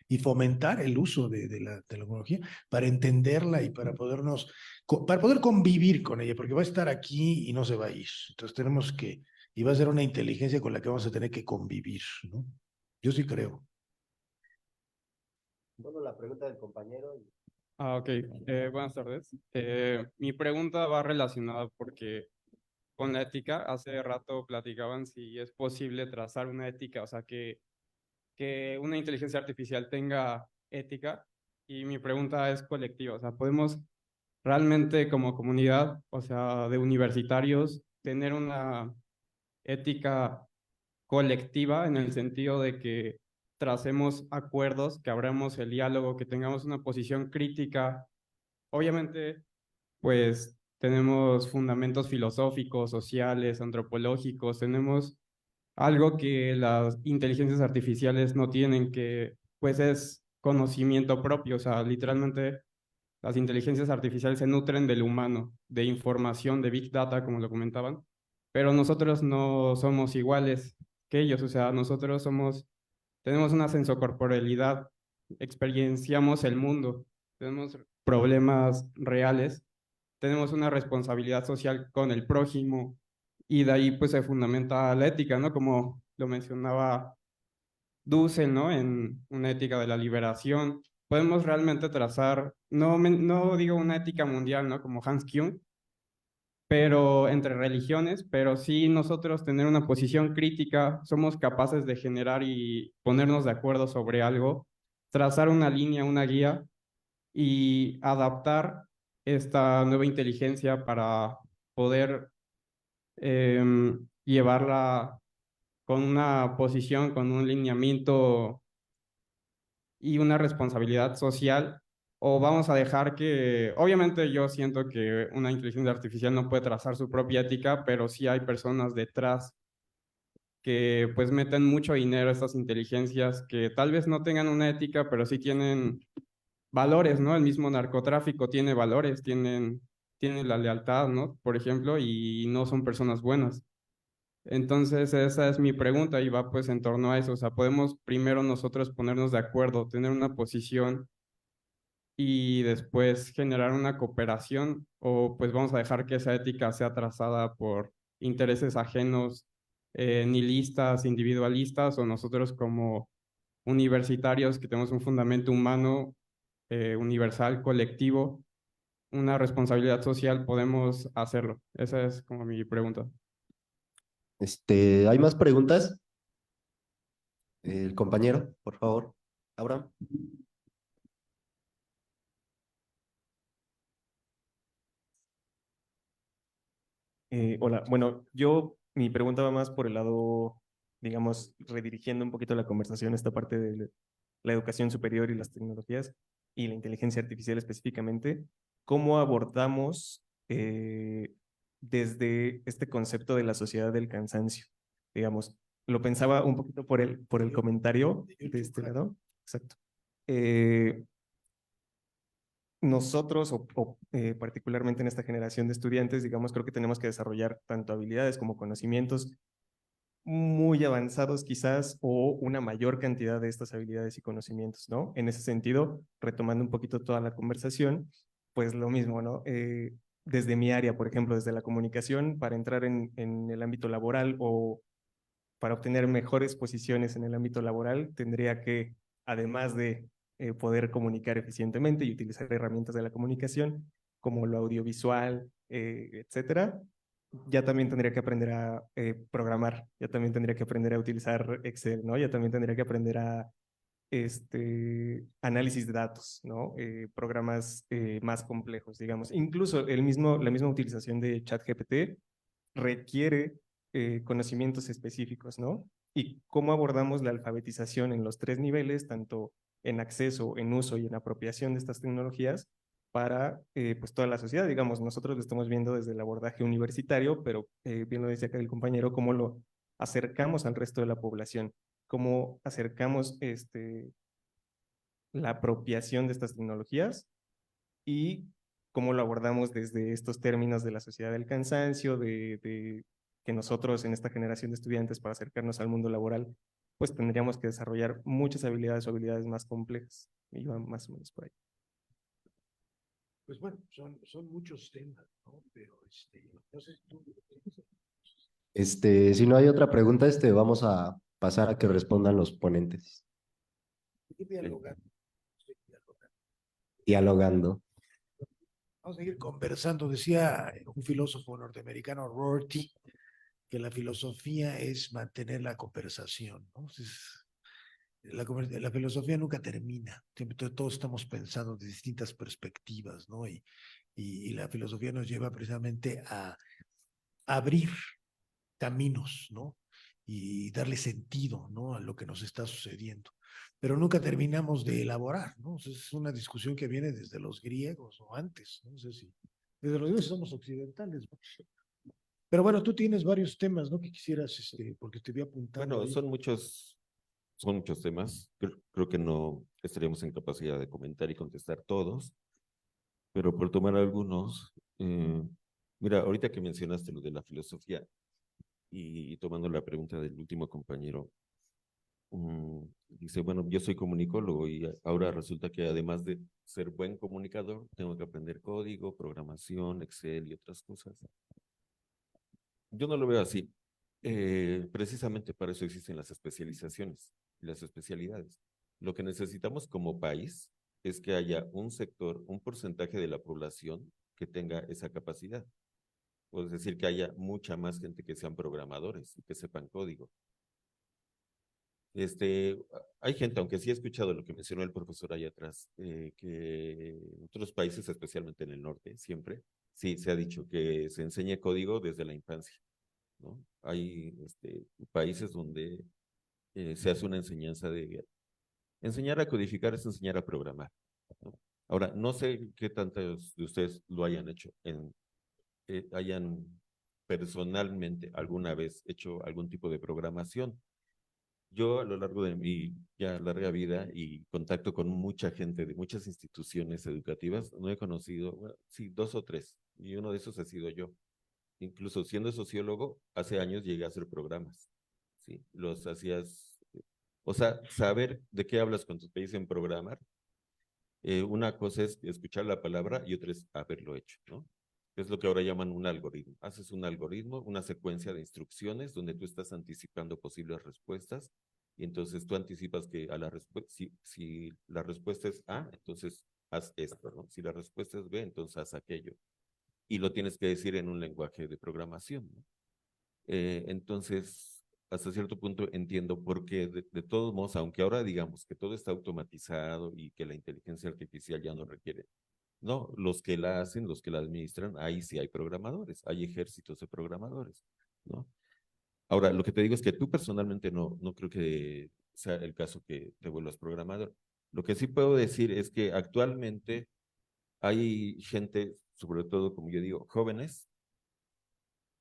y fomentar el uso de la tecnología para entenderla y para para poder convivir con ella, porque va a estar aquí y no se va a ir. Entonces tenemos que, y va a ser una inteligencia con la que vamos a tener que convivir, ¿no? Yo sí creo. Bueno, la pregunta del compañero. Ok. Buenas tardes. Mi pregunta va relacionada porque con la ética, hace rato platicaban si es posible trazar una ética, o sea, que una inteligencia artificial tenga ética, y mi pregunta es colectiva, o sea, ¿podemos realmente como comunidad, o sea, de universitarios, tener una ética colectiva en el sentido de que tracemos acuerdos, que abramos el diálogo, que tengamos una posición crítica? Obviamente, pues tenemos fundamentos filosóficos, sociales, antropológicos, tenemos algo que las inteligencias artificiales no tienen, que pues es conocimiento propio, o sea, literalmente las inteligencias artificiales se nutren del humano, de información, de big data, como lo comentaban, pero nosotros no somos iguales que ellos, o sea, nosotros tenemos una sensocorporalidad, experienciamos el mundo, tenemos problemas reales, tenemos una responsabilidad social con el prójimo, y de ahí pues se fundamenta la ética, ¿no? Como lo mencionaba Dussel, ¿no? En una ética de la liberación. Podemos realmente trazar, no digo una ética mundial, ¿no? Como Hans Kuhn, pero entre religiones, pero sí nosotros tener una posición crítica, somos capaces de generar y ponernos de acuerdo sobre algo, trazar una línea, una guía y adaptar esta nueva inteligencia para poder llevarla con una posición, con un lineamiento y una responsabilidad social, o vamos a dejar que, obviamente yo siento que una inteligencia artificial no puede trazar su propia ética, pero sí hay personas detrás que pues meten mucho dinero a estas inteligencias que tal vez no tengan una ética, pero sí tienen valores, ¿no? El mismo narcotráfico tiene valores, tiene la lealtad, ¿no? Por ejemplo, y no son personas buenas. Entonces, esa es mi pregunta y va pues en torno a eso. O sea, podemos primero nosotros ponernos de acuerdo, tener una posición y después generar una cooperación, o pues vamos a dejar que esa ética sea trazada por intereses ajenos, nihilistas, individualistas, o nosotros como universitarios que tenemos un fundamento humano, universal, colectivo, una responsabilidad social, podemos hacerlo. Esa es como mi pregunta. ¿Hay más preguntas? El compañero, por favor. Abraham. Hola, bueno, mi pregunta va más por el lado, digamos, redirigiendo un poquito la conversación, esta parte de la educación superior y las tecnologías y la inteligencia artificial específicamente. ¿Cómo abordamos desde este concepto de la sociedad del cansancio? Digamos, lo pensaba un poquito por el comentario de este lado. Exacto. Nosotros, particularmente en esta generación de estudiantes, digamos, creo que tenemos que desarrollar tanto habilidades como conocimientos muy avanzados quizás o una mayor cantidad de estas habilidades y conocimientos, ¿no? En ese sentido, retomando un poquito toda la conversación, pues lo mismo, ¿no? Desde mi área, por ejemplo, desde la comunicación, para entrar en el ámbito laboral o para obtener mejores posiciones en el ámbito laboral, tendría que, además de poder comunicar eficientemente y utilizar herramientas de la comunicación, como lo audiovisual, etcétera, ya también tendría que aprender a programar, ya también tendría que aprender a utilizar Excel, ¿no? Ya también tendría que aprender a análisis de datos, ¿no? Programas más complejos, digamos. Incluso la misma utilización de ChatGPT requiere conocimientos específicos, ¿no? Y cómo abordamos la alfabetización en los 3 niveles, tanto en acceso, en uso y en apropiación de estas tecnologías para pues toda la sociedad. Digamos, nosotros lo estamos viendo desde el abordaje universitario, pero bien lo decía acá el compañero, cómo lo acercamos al resto de la población, cómo acercamos la apropiación de estas tecnologías y cómo lo abordamos desde estos términos de la sociedad del cansancio, de que nosotros en esta generación de estudiantes para acercarnos al mundo laboral, pues tendríamos que desarrollar muchas habilidades o habilidades más complejas. Y va más o menos por ahí. Pues bueno, son muchos temas, ¿no? Pero no sé, tú. Si no hay otra pregunta, vamos a pasar a que respondan los ponentes. Ir dialogando, Dialogando. Vamos a seguir conversando. Decía un filósofo norteamericano, Rorty, que la filosofía es mantener la conversación, ¿no? La filosofía nunca termina. Siempre todos estamos pensando de distintas perspectivas, ¿no? Y la filosofía nos lleva precisamente a abrir caminos, ¿no? Y darle sentido, ¿no? A lo que nos está sucediendo. Pero nunca terminamos de elaborar, ¿no? O sea, es una discusión que viene desde los griegos o antes, no sé si. Desde los griegos somos occidentales, ¿no? Pero bueno, tú tienes varios temas, ¿no? Que quisieras, porque te voy apuntando. Bueno, ahí. son muchos temas. Creo que no estaríamos en capacidad de comentar y contestar todos, pero por tomar algunos, mira, ahorita que mencionaste lo de la filosofía y tomando la pregunta del último compañero, dice, bueno, yo soy comunicólogo y ahora resulta que además de ser buen comunicador, tengo que aprender código, programación, Excel y otras cosas. Yo no lo veo así. Precisamente para eso existen las especializaciones y las especialidades. Lo que necesitamos como país es que haya un sector, un porcentaje de la población que tenga esa capacidad. Es decir, que haya mucha más gente que sean programadores y que sepan código. Hay gente, aunque sí he escuchado lo que mencionó el profesor allá atrás, que en otros países, especialmente en el norte, siempre, sí se ha dicho que se enseñe código desde la infancia, ¿no? Hay países donde se hace una enseñanza de enseñar a codificar es enseñar a programar, ¿no? Ahora, no sé qué tantos de ustedes lo hayan hecho, hayan personalmente alguna vez hecho algún tipo de programación. Yo a lo largo de mi ya larga vida y contacto con mucha gente de muchas instituciones educativas, no he conocido, bueno, sí, 2 o 3, y uno de esos ha sido yo. Incluso siendo sociólogo, hace años llegué a hacer programas, ¿sí? Los hacías, o sea, saber de qué hablas cuando te dicen programar. Una cosa es escuchar la palabra y otra es haberlo hecho, ¿no? Es lo que ahora llaman un algoritmo. Haces un algoritmo, una secuencia de instrucciones donde tú estás anticipando posibles respuestas y entonces tú anticipas que a la respuesta, si la respuesta es A, entonces haz esto, ¿no? Si la respuesta es B, entonces haz aquello. Y lo tienes que decir en un lenguaje de programación, ¿no? Entonces, hasta cierto punto entiendo por qué, de todos modos, aunque ahora digamos que todo está automatizado y que la inteligencia artificial ya no requiere, no, los que la hacen, los que la administran, ahí sí hay programadores, hay ejércitos de programadores, ¿no? Ahora, lo que te digo es que tú personalmente no creo que sea el caso que te vuelvas programador. Lo que sí puedo decir es que actualmente hay gente, sobre todo, como yo digo, jóvenes,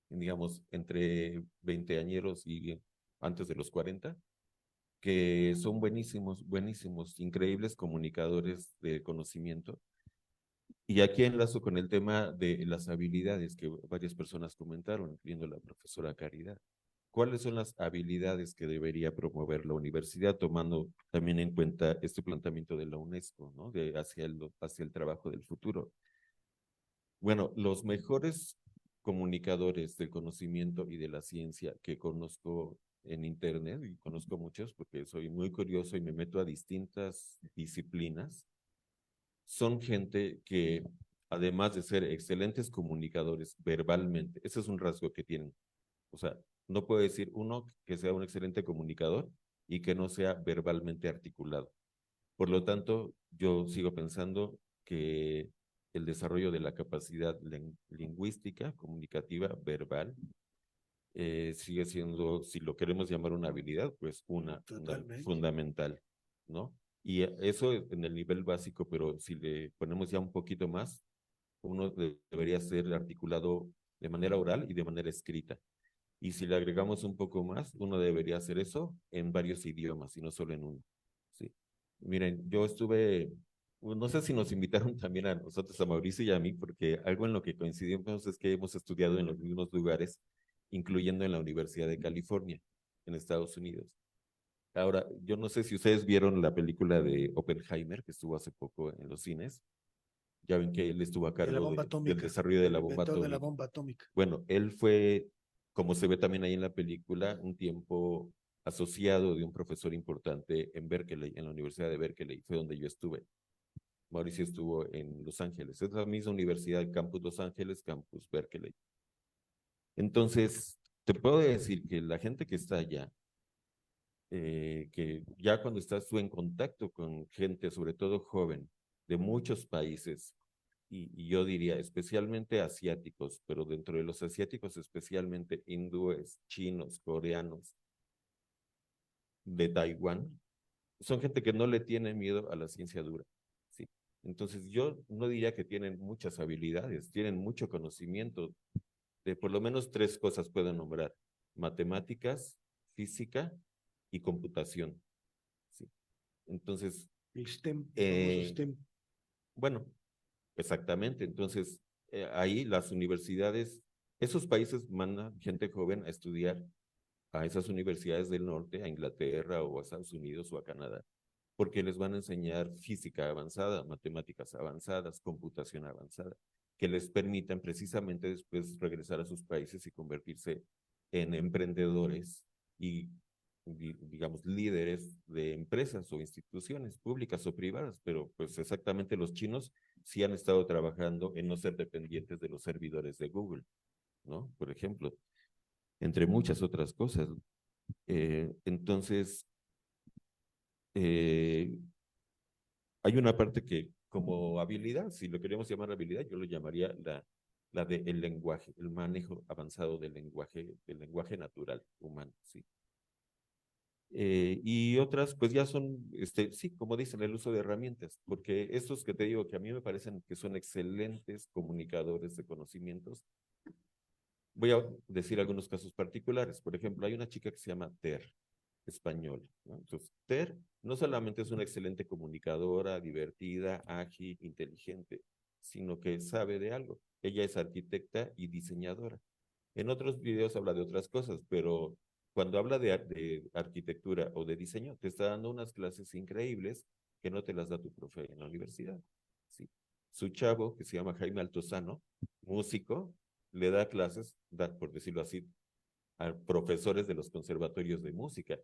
digamos, entre 20 añeros y antes de los 40, que son buenísimos, buenísimos, increíbles comunicadores de conocimiento. Y aquí enlazo con el tema de las habilidades que varias personas comentaron, incluyendo la profesora Caridad. ¿cuáles son las habilidades que debería promover la universidad, tomando también en cuenta este planteamiento de la UNESCO, ¿no? Hacia el trabajo del futuro? Bueno, los mejores comunicadores del conocimiento y de la ciencia que conozco en Internet, y conozco muchos porque soy muy curioso y me meto a distintas disciplinas, son gente que, además de ser excelentes comunicadores verbalmente, ese es un rasgo que tienen. O sea, no puedo decir uno que sea un excelente comunicador y que no sea verbalmente articulado. Por lo tanto, yo sigo pensando que el desarrollo de la capacidad lingüística, comunicativa, verbal, sigue siendo, si lo queremos llamar una habilidad, pues una fundamental, ¿no? Y eso en el nivel básico, pero si le ponemos ya un poquito más, uno debería ser articulado de manera oral y de manera escrita. Y si le agregamos un poco más, uno debería hacer eso en varios idiomas y no solo en uno. Sí. Miren, yo estuve, no sé si nos invitaron también a nosotros, a Mauricio y a mí, porque algo en lo que coincidimos es que hemos estudiado en los mismos lugares, incluyendo en la Universidad de California, en Estados Unidos. Ahora, yo no sé si ustedes vieron la película de Oppenheimer, que estuvo hace poco en los cines. Ya ven que él estuvo a De la cargo bomba del atómica. desarrollo de la El bomba inventor de la atómica. bomba atómica. Bueno, él fue, como se ve también ahí en la película, un tiempo asociado de un profesor importante en Berkeley, en la Universidad de Berkeley, fue donde yo estuve. Mauricio estuvo en Los Ángeles. Es la misma universidad, Campus Los Ángeles, Campus Berkeley. Entonces, te puedo decir que la gente que está allá, que ya cuando estás tú en contacto con gente, sobre todo joven, de muchos países, y yo diría especialmente asiáticos, pero dentro de los asiáticos especialmente hindúes, chinos, coreanos, de Taiwán, son gente que no le tiene miedo a la ciencia dura, ¿sí? Entonces yo no diría que tienen muchas habilidades, tienen mucho conocimiento, de por lo menos 3 cosas puedo nombrar: matemáticas, física y computación, ¿sí? Entonces, El STEM, el famoso STEM. bueno, exactamente. Entonces, ahí las universidades, esos países mandan gente joven a estudiar a esas universidades del norte, a Inglaterra o a Estados Unidos o a Canadá, porque les van a enseñar física avanzada, matemáticas avanzadas, computación avanzada, que les permitan precisamente después regresar a sus países y convertirse en emprendedores y, digamos, líderes de empresas o instituciones públicas o privadas, pero pues exactamente los chinos sí han estado trabajando en no ser dependientes de los servidores de Google, ¿no? Por ejemplo, entre muchas otras cosas. Entonces, hay una parte que como habilidad, si lo queremos llamar habilidad, yo lo llamaría la del lenguaje, el manejo avanzado del lenguaje natural humano, sí. Y otras, pues ya son, sí, como dicen, el uso de herramientas, porque estos que te digo que a mí me parecen que son excelentes comunicadores de conocimientos. Voy a decir algunos casos particulares. Por ejemplo, hay una chica que se llama Ter, español, ¿no? Entonces, Ter no solamente es una excelente comunicadora, divertida, ágil, inteligente, sino que sabe de algo. Ella es arquitecta y diseñadora. En otros videos habla de otras cosas, pero cuando habla de arquitectura o de diseño, te está dando unas clases increíbles que no te las da tu profe en la universidad. ¿Sí? Su chavo, que se llama Jaime Altozano, músico, le da clases, por decirlo así, a profesores de los conservatorios de música.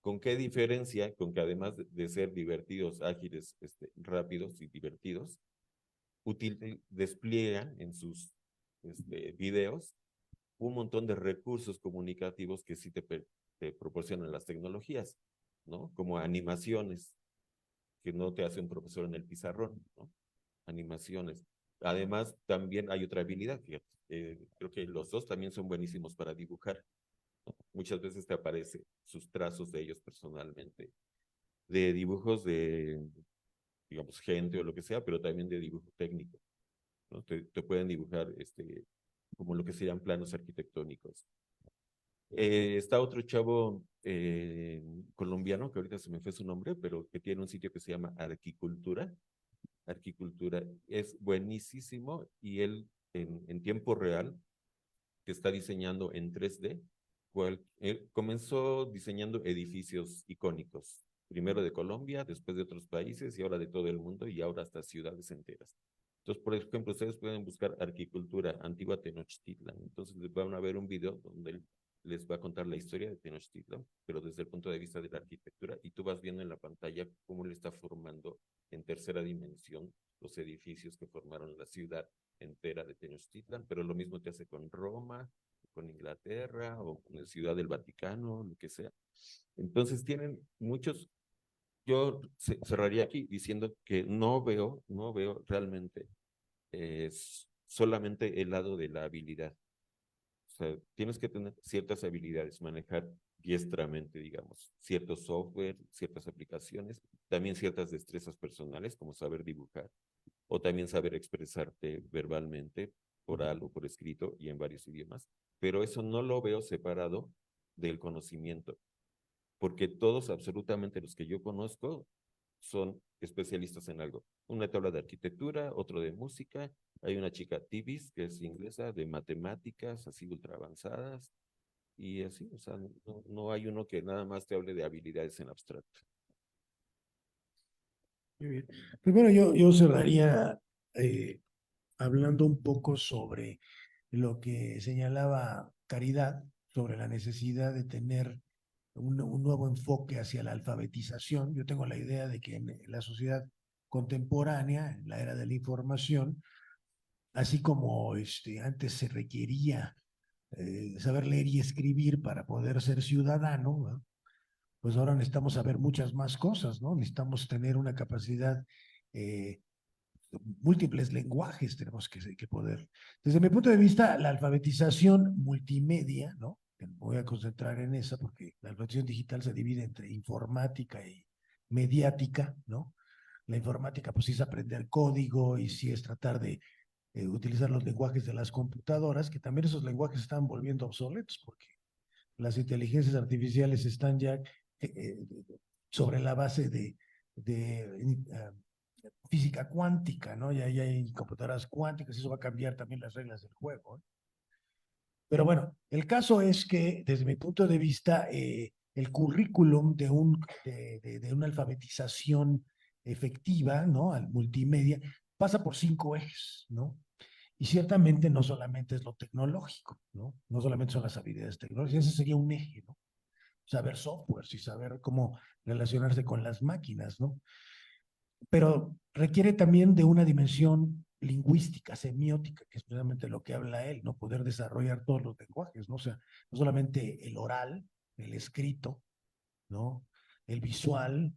¿Con qué diferencia? Con que además de ser divertidos, ágiles, rápidos y divertidos, despliegan en sus videos un montón de recursos comunicativos que sí te proporcionan las tecnologías, ¿no? Como animaciones que no te hace un profesor en el pizarrón, ¿no? Animaciones. Además, también hay otra habilidad, fíjate, creo que los dos también son buenísimos para dibujar, ¿no? Muchas veces te aparece sus trazos de ellos personalmente, de dibujos de, digamos, gente o lo que sea, pero también de dibujo técnico, ¿no? Te pueden dibujar como lo que serían planos arquitectónicos. Está otro chavo colombiano, que ahorita se me fue su nombre, pero que tiene un sitio que se llama Arquicultura. Arquicultura es buenísimo y él en tiempo real te está diseñando en 3D Él comenzó diseñando edificios icónicos, primero de Colombia, después de otros países y ahora de todo el mundo y ahora hasta ciudades enteras. Entonces, por ejemplo, ustedes pueden buscar arquitectura antigua Tenochtitlan. Entonces van a ver un video donde él les va a contar la historia de Tenochtitlan, pero desde el punto de vista de la arquitectura, y tú vas viendo en la pantalla cómo le está formando en tercera dimensión los edificios que formaron la ciudad entera de Tenochtitlan, pero lo mismo te hace con Roma, con Inglaterra o con la Ciudad del Vaticano, lo que sea. Entonces tienen muchos. Yo cerraría aquí diciendo que no veo realmente solamente el lado de la habilidad. O sea, tienes que tener ciertas habilidades, manejar diestramente, digamos, ciertos software, ciertas aplicaciones, también ciertas destrezas personales, como saber dibujar, o también saber expresarte verbalmente, oral o por escrito y en varios idiomas. Pero eso no lo veo separado del conocimiento, porque todos, absolutamente los que yo conozco, son especialistas en algo. Una te habla de arquitectura, otro de música, hay una chica Tibis, que es inglesa, de matemáticas, así ultra avanzadas, y así, o sea, no hay uno que nada más te hable de habilidades en abstracto. Muy bien. Primero yo cerraría hablando un poco sobre lo que señalaba Caridad, sobre la necesidad de tener un nuevo enfoque hacia la alfabetización. Yo tengo la idea de que en la sociedad contemporánea, en la era de la información, así como antes se requería saber leer y escribir para poder ser ciudadano, ¿no? Pues ahora necesitamos saber muchas más cosas, ¿no? Necesitamos tener una capacidad, múltiples lenguajes tenemos que poder. Desde mi punto de vista, la alfabetización multimedia, ¿no? Me voy a concentrar en esa porque la alfabetización digital se divide entre informática y mediática, ¿no? La informática, pues sí es aprender código y sí es tratar de utilizar los lenguajes de las computadoras, que también esos lenguajes se están volviendo obsoletos porque las inteligencias artificiales están ya sobre la base de física cuántica, ¿no? Ya hay computadoras cuánticas, eso va a cambiar también las reglas del juego, ¿eh? Pero bueno, el caso es que desde mi punto de vista, el currículum de una alfabetización efectiva, ¿no? Al multimedia, pasa por 5 ejes, ¿no? Y ciertamente no solamente es lo tecnológico, ¿no? No solamente son las habilidades tecnológicas, ese sería un eje, ¿no? Saber softwares y saber cómo relacionarse con las máquinas, ¿no? Pero requiere también de una dimensión lingüística, semiótica, que es precisamente lo que habla él, ¿no? Poder desarrollar todos los lenguajes, ¿no? O sea, no solamente el oral, el escrito, ¿no? El visual,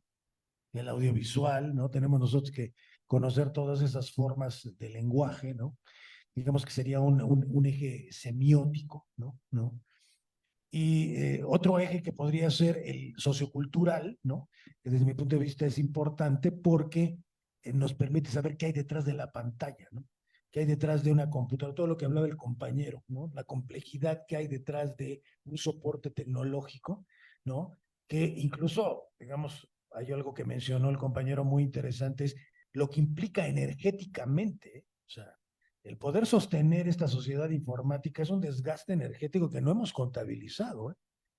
el audiovisual, ¿no? Tenemos nosotros que conocer todas esas formas de lenguaje, ¿no? Digamos que sería un eje semiótico, ¿no? ¿No? Y otro eje que podría ser el sociocultural, ¿no? Que desde mi punto de vista es importante porque nos permite saber qué hay detrás de la pantalla, ¿no? Qué hay detrás de una computadora, todo lo que hablaba el compañero, ¿no? La complejidad que hay detrás de un soporte tecnológico, ¿no? Que incluso, digamos, hay algo que mencionó el compañero muy interesante, es lo que implica energéticamente, ¿eh? O sea, el poder sostener esta sociedad informática es un desgaste energético que no hemos contabilizado, ¿eh?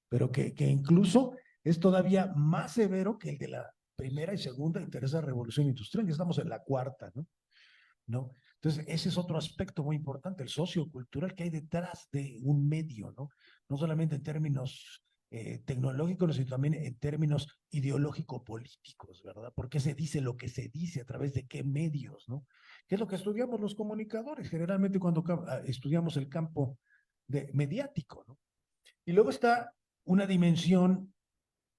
Pero que incluso es todavía más severo que el de la primera y segunda y tercera revolución industrial. Ya estamos en la cuarta, ¿no? ¿No? Entonces, ese es otro aspecto muy importante, el sociocultural que hay detrás de un medio, ¿no? No solamente en términos tecnológicos, sino también en términos ideológico-políticos, ¿verdad? ¿Por qué se dice lo que se dice? ¿A través de qué medios, no? ¿Qué es lo que estudiamos los comunicadores? Generalmente cuando estudiamos el campo mediático, ¿no? Y luego está una dimensión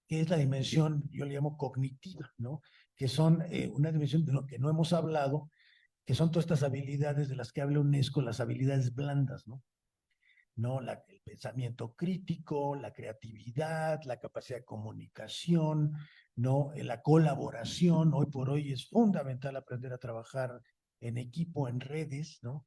que es la dimensión, yo le llamo cognitiva, ¿no? Que son una dimensión de lo que no hemos hablado, que son todas estas habilidades de las que habla UNESCO, las habilidades blandas, ¿no? ¿No? El pensamiento crítico, la creatividad, la capacidad de comunicación, ¿no? La colaboración. Hoy por hoy es fundamental aprender a trabajar en equipo, en redes, ¿no?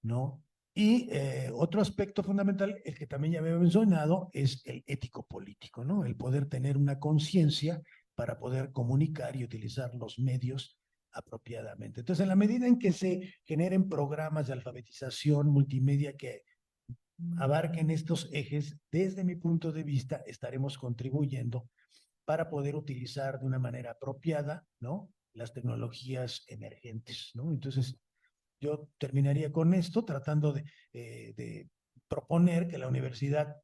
¿No? Y otro aspecto fundamental, el que también ya había mencionado, es el ético-político, ¿no? El poder tener una conciencia para poder comunicar y utilizar los medios apropiadamente. Entonces, en la medida en que se generen programas de alfabetización multimedia que abarquen estos ejes, desde mi punto de vista, estaremos contribuyendo para poder utilizar de una manera apropiada, ¿no? Las tecnologías emergentes, ¿no? Entonces, yo terminaría con esto, tratando de proponer que la universidad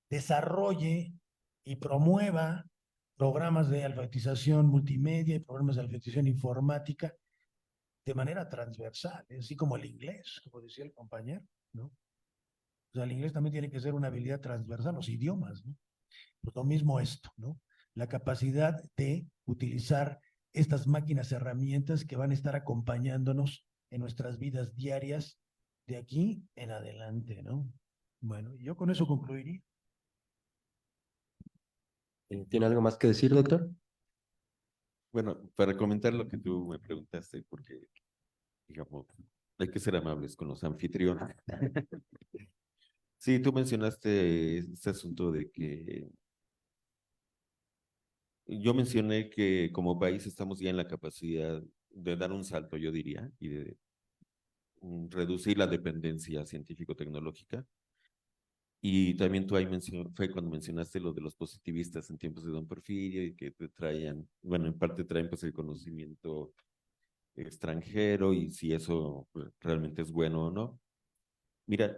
desarrolle y promueva programas de alfabetización multimedia y programas de alfabetización informática de manera transversal, así como el inglés, como decía el compañero, ¿no? O sea, el inglés también tiene que ser una habilidad transversal, los idiomas, ¿no? Pues lo mismo esto, ¿no? La capacidad de utilizar estas máquinas, herramientas que van a estar acompañándonos en nuestras vidas diarias de aquí en adelante, ¿no? Bueno, yo con eso concluiría. ¿Tiene algo más que decir, doctor? Bueno, para comentar lo que tú me preguntaste, porque, digamos, hay que ser amables con los anfitriones. Sí, tú mencionaste este asunto de que yo mencioné que como país estamos ya en la capacidad de dar un salto, yo diría, y de reducir la dependencia científico-tecnológica. Y también tú ahí fue cuando mencionaste lo de los positivistas en tiempos de Don Porfirio y que te traían, bueno, en parte traen pues el conocimiento extranjero y si eso pues, realmente es bueno o no. Mira,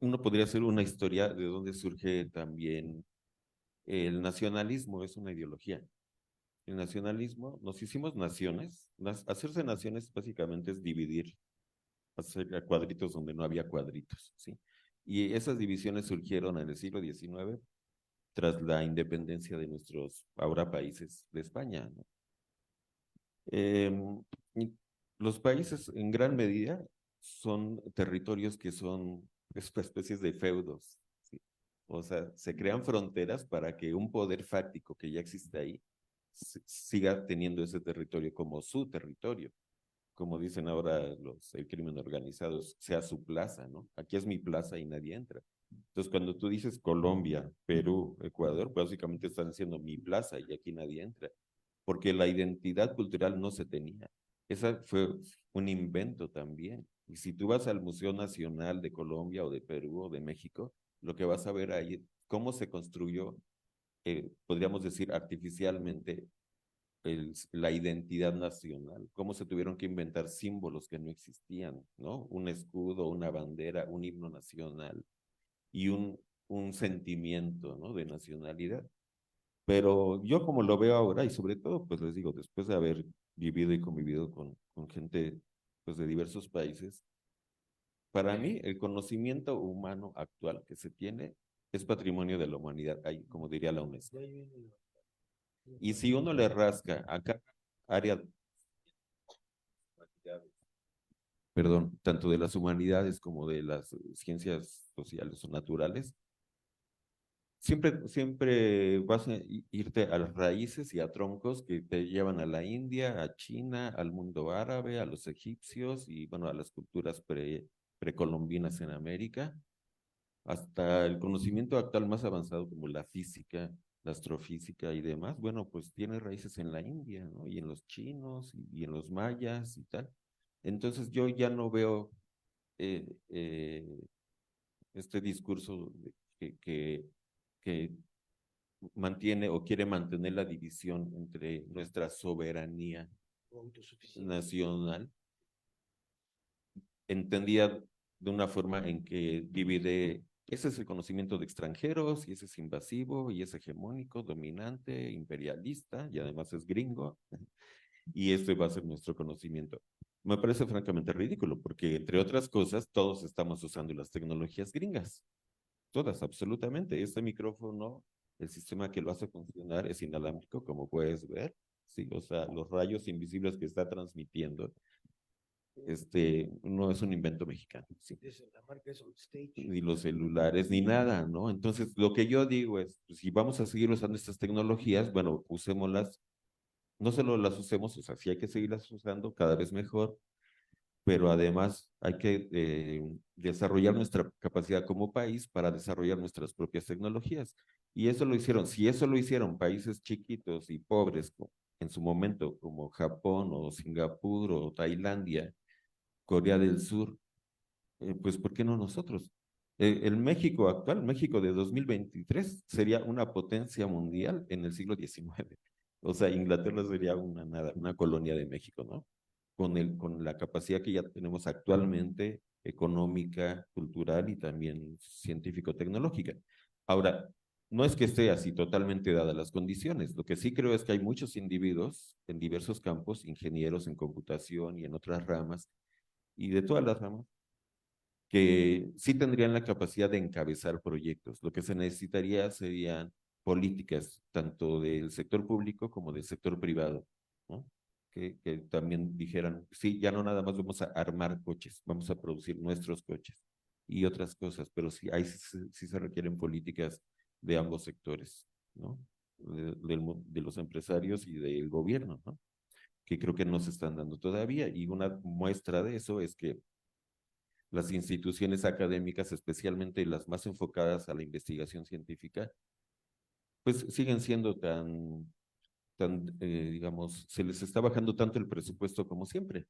uno podría hacer una historia de dónde surge también el nacionalismo, es una ideología. El nacionalismo, nos hicimos naciones, hacerse naciones básicamente es dividir, hacer cuadritos donde no había cuadritos, ¿sí? Y esas divisiones surgieron en el siglo XIX tras la independencia de nuestros ahora países de España, ¿no? Y los países en gran medida son territorios que son especies de feudos, ¿sí? O sea, se crean fronteras para que un poder fáctico que ya existe ahí siga teniendo ese territorio como su territorio. Como dicen ahora el crimen organizado, sea su plaza, ¿no? Aquí es mi plaza y nadie entra. Entonces, cuando tú dices Colombia, Perú, Ecuador, básicamente están diciendo mi plaza y aquí nadie entra, porque la identidad cultural no se tenía. Esa fue un invento también. Y si tú vas al Museo Nacional de Colombia o de Perú o de México, lo que vas a ver ahí es cómo se construyó, podríamos decir artificialmente, la identidad nacional, cómo se tuvieron que inventar símbolos que no existían, ¿no? Un escudo, una bandera, un himno nacional y un sentimiento, ¿no? De nacionalidad. Pero yo como lo veo ahora, y sobre todo, pues les digo, después de haber vivido y convivido con gente pues, de diversos países, para mí el conocimiento humano actual que se tiene es patrimonio de la humanidad, ahí, como diría la UNESCO. Y si uno le rasca a cada área, perdón, tanto de las humanidades como de las ciencias sociales o naturales, siempre vas a irte a las raíces y a troncos que te llevan a la India, a China, al mundo árabe, a los egipcios y bueno, a las culturas precolombinas en América, hasta el conocimiento actual más avanzado como la física, la astrofísica y demás, bueno, pues tiene raíces en la India, ¿no? Y en los chinos y en los mayas y tal. Entonces yo ya no veo eh, eh, este discurso que mantiene o quiere mantener la división entre nuestra soberanía nacional, entendida de una forma en que divide, ese es el conocimiento de extranjeros, y ese es invasivo, y es hegemónico, dominante, imperialista, y además es gringo, y este va a ser nuestro conocimiento. Me parece francamente ridículo, porque entre otras cosas, todos estamos usando las tecnologías gringas. Todas, absolutamente. Este micrófono, el sistema que lo hace funcionar es inalámbrico, como puedes ver. Sí, o sea, los rayos invisibles que está transmitiendo, no es un invento mexicano, sí. Ni los celulares, ni nada, ¿no? Entonces, lo que yo digo es, pues, si vamos a seguir usando estas tecnologías, bueno, usémoslas, no solo las usemos, o sea, sí hay que seguirlas usando cada vez mejor, pero además hay que desarrollar nuestra capacidad como país para desarrollar nuestras propias tecnologías. Y eso lo hicieron, si eso lo hicieron países chiquitos y pobres en su momento, como Japón o Singapur o Tailandia, Corea del Sur, pues ¿por qué no nosotros? El México actual, México de 2023, sería una potencia mundial en el siglo XIX. O sea, Inglaterra sería una colonia de México, ¿no? Con la capacidad que ya tenemos actualmente, económica, cultural y también científico-tecnológica. Ahora, no es que esté así totalmente dadas las condiciones. Lo que sí creo es que hay muchos individuos en diversos campos, ingenieros en computación y en otras ramas, y de todas las ramas, que sí tendrían la capacidad de encabezar proyectos. Lo que se necesitaría serían políticas, tanto del sector público como del sector privado, ¿no? Que también dijeran, sí, ya no nada más vamos a armar coches, vamos a producir nuestros coches y otras cosas, pero sí, ahí sí se requieren políticas de ambos sectores, ¿no? De los empresarios y del gobierno, ¿no? Que creo que no se están dando todavía. Y una muestra de eso es que las instituciones académicas, especialmente las más enfocadas a la investigación científica, pues siguen siendo digamos, se les está bajando tanto el presupuesto como siempre.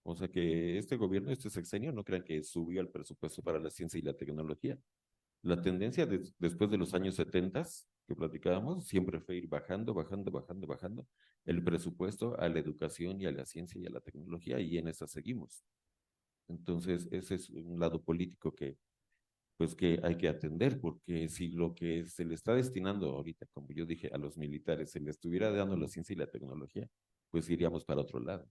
O sea que este gobierno, este sexenio, no crean que subió el presupuesto para la ciencia y la tecnología. La tendencia después de los años 70 que platicábamos, siempre fue ir bajando, bajando, bajando, bajando el presupuesto a la educación y a la ciencia y a la tecnología, y en esa seguimos. Entonces, ese es un lado político pues que hay que atender, porque si lo que se le está destinando ahorita, como yo dije, a los militares, se le estuviera dando la ciencia y la tecnología, pues iríamos para otro lado.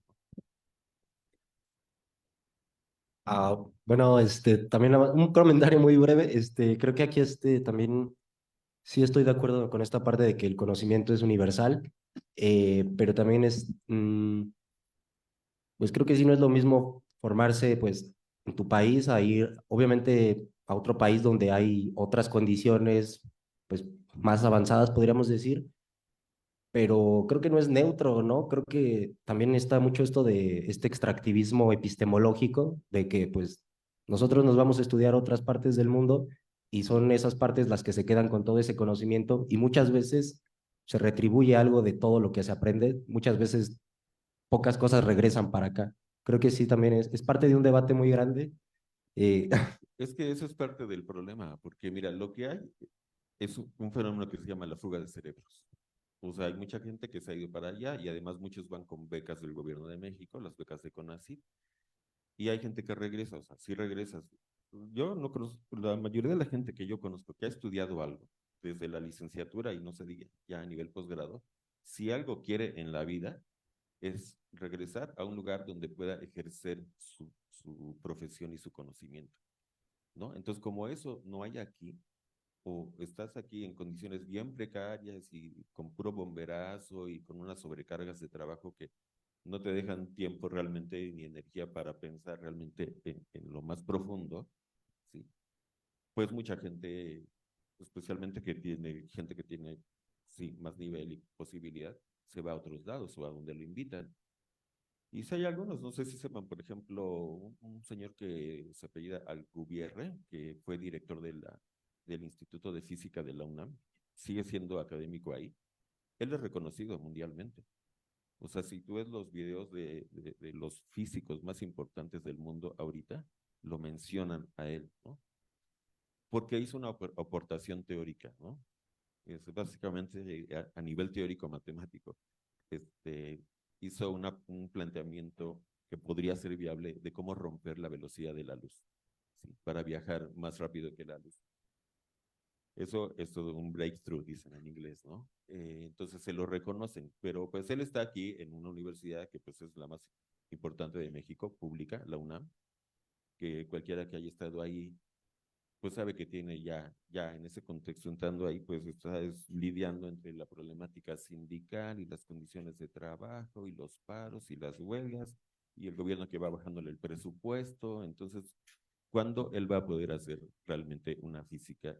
Bueno, también un comentario muy breve. Creo que aquí también sí estoy de acuerdo con esta parte de que el conocimiento es universal, pero también pues creo que sí no es lo mismo formarse pues en tu país a ir obviamente a otro país donde hay otras condiciones pues más avanzadas, podríamos decir, pero creo que no es neutro, ¿no? Creo que también está mucho esto de este extractivismo epistemológico, de que pues nosotros nos vamos a estudiar otras partes del mundo y son esas partes las que se quedan con todo ese conocimiento y muchas veces se retribuye algo de todo lo que se aprende, muchas veces pocas cosas regresan para acá. Creo que sí, también es parte de un debate muy grande. eh, Es que eso es parte del problema, porque mira, lo que hay es un fenómeno que se llama la fuga de cerebros. O sea, hay mucha gente que se ha ido para allá y además muchos van con becas del gobierno de México, las becas de CONACYT, y hay gente que regresa, o sea, si regresas. Yo no conozco, la mayoría de la gente que yo conozco que ha estudiado algo, desde la licenciatura y no se diga ya a nivel posgrado, si algo quiere en la vida es regresar a un lugar donde pueda ejercer su profesión y su conocimiento, ¿no? Entonces, como eso no hay aquí, o estás aquí en condiciones bien precarias y con puro bomberazo y con unas sobrecargas de trabajo que no te dejan tiempo realmente ni energía para pensar realmente en lo más profundo, ¿sí? Pues mucha gente, especialmente gente que tiene, sí, más nivel y posibilidad, se va a otros lados o a donde lo invitan. Y si hay algunos, no sé si sepan, por ejemplo, un señor que se apellida Alcubierre, que fue director del Instituto de Física de la UNAM, sigue siendo académico ahí. Él es reconocido mundialmente. O sea, si tú ves los videos de los físicos más importantes del mundo ahorita, lo mencionan a él, ¿no? Porque hizo una aportación teórica, ¿no? Es básicamente a nivel teórico matemático. Hizo un planteamiento que podría ser viable de cómo romper la velocidad de la luz, ¿sí? Para viajar más rápido que la luz. Eso es todo un breakthrough, dicen en inglés, ¿no? Entonces se lo reconocen, pero pues él está aquí en una universidad que pues es la más importante de México, pública, la UNAM, que cualquiera que haya estado ahí pues sabe que tiene ya en ese contexto entrando ahí, pues está lidiando entre la problemática sindical y las condiciones de trabajo y los paros y las huelgas y el gobierno que va bajándole el presupuesto. Entonces, ¿cuándo él va a poder hacer realmente una física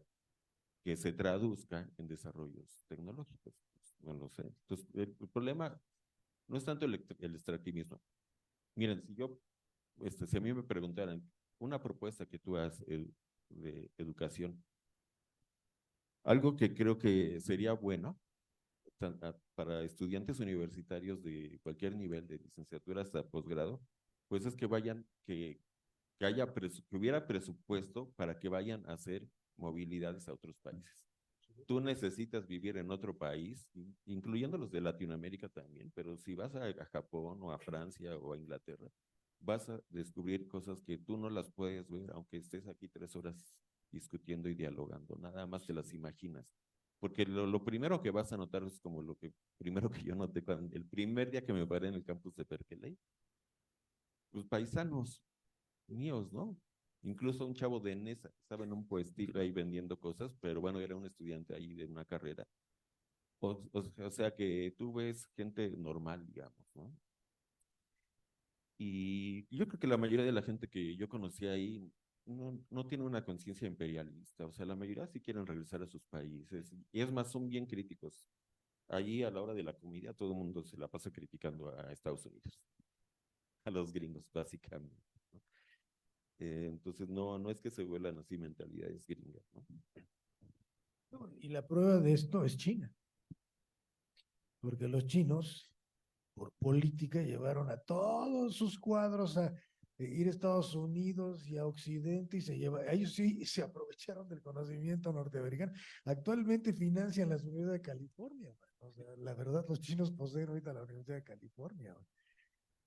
que se traduzca en desarrollos tecnológicos? Pues, no lo sé. Entonces, el problema no es tanto el extractivismo. Miren, si a mí me preguntaran una propuesta que tú haces de educación, algo que creo que sería bueno para estudiantes universitarios de cualquier nivel, de licenciatura hasta posgrado, pues es que que hubiera presupuesto para que vayan a hacer movilidades a otros países. Tú necesitas vivir en otro país, incluyendo los de Latinoamérica también, pero si vas a Japón o a Francia o a Inglaterra, vas a descubrir cosas que tú no las puedes ver, aunque estés aquí 3 horas discutiendo y dialogando, nada más te las imaginas. Porque lo primero que vas a notar es como lo que primero que yo noté el primer día que me paré en el campus de Berkeley, los paisanos míos, ¿no? Incluso un chavo de Nesa, estaba en un puestito ahí vendiendo cosas, pero bueno, era un estudiante ahí de una carrera. O sea que tú ves gente normal, digamos, ¿no? Y yo creo que la mayoría de la gente que yo conocí ahí no tiene una conciencia imperialista, o sea, la mayoría sí quieren regresar a sus países, y es más, son bien críticos. Allí a la hora de la comida todo el mundo se la pasa criticando a Estados Unidos, a los gringos, básicamente, ¿no? Entonces, no es que se vuelan así mentalidades gringas, ¿no? Y la prueba de esto es China, porque los chinos, por política, llevaron a todos sus cuadros a ir a Estados Unidos y a Occidente y ellos sí se aprovecharon del conocimiento norteamericano. Actualmente financian las universidades de California, man. O sea, la verdad, los chinos poseen ahorita la Universidad de California, man.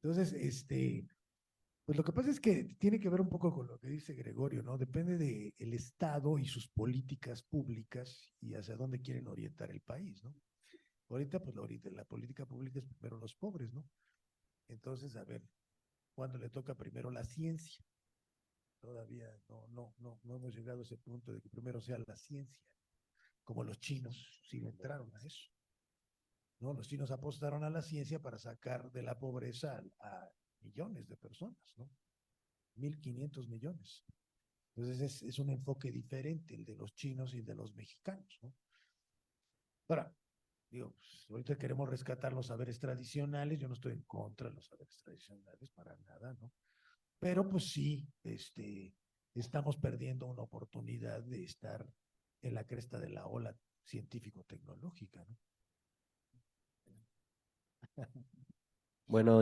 Entonces, pues lo que pasa es que tiene que ver un poco con lo que dice Gregorio, ¿no? Depende del Estado y sus políticas públicas y hacia dónde quieren orientar el país, ¿no? Ahorita, pues la política pública es primero los pobres, ¿no? Entonces, a ver, ¿cuándo le toca primero la ciencia? Todavía no hemos llegado a ese punto de que primero sea la ciencia, como los chinos sí le entraron a eso, ¿no? Los chinos apostaron a la ciencia para sacar de la pobreza a millones de personas, ¿no? 1.500 millones. Entonces es un enfoque diferente el de los chinos y el de los mexicanos, ¿no? Ahora, digo, pues, ahorita queremos rescatar los saberes tradicionales, yo no estoy en contra de los saberes tradicionales para nada, ¿no? Pero pues sí, estamos perdiendo una oportunidad de estar en la cresta de la ola científico-tecnológica, ¿no? Bueno,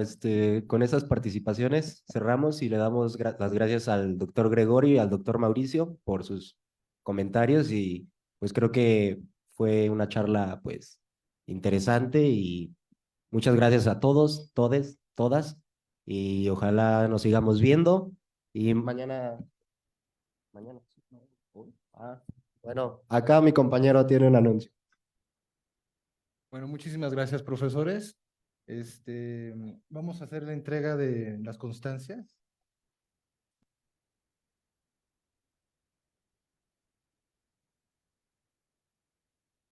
con esas participaciones cerramos y le damos las gracias al doctor Gregorio y al doctor Mauricio por sus comentarios y pues creo que fue una charla pues interesante y muchas gracias a todos, todes, todas y ojalá nos sigamos viendo y mañana, bueno, acá mi compañero tiene un anuncio. Bueno, muchísimas gracias, profesores. Vamos a hacer la entrega de las constancias.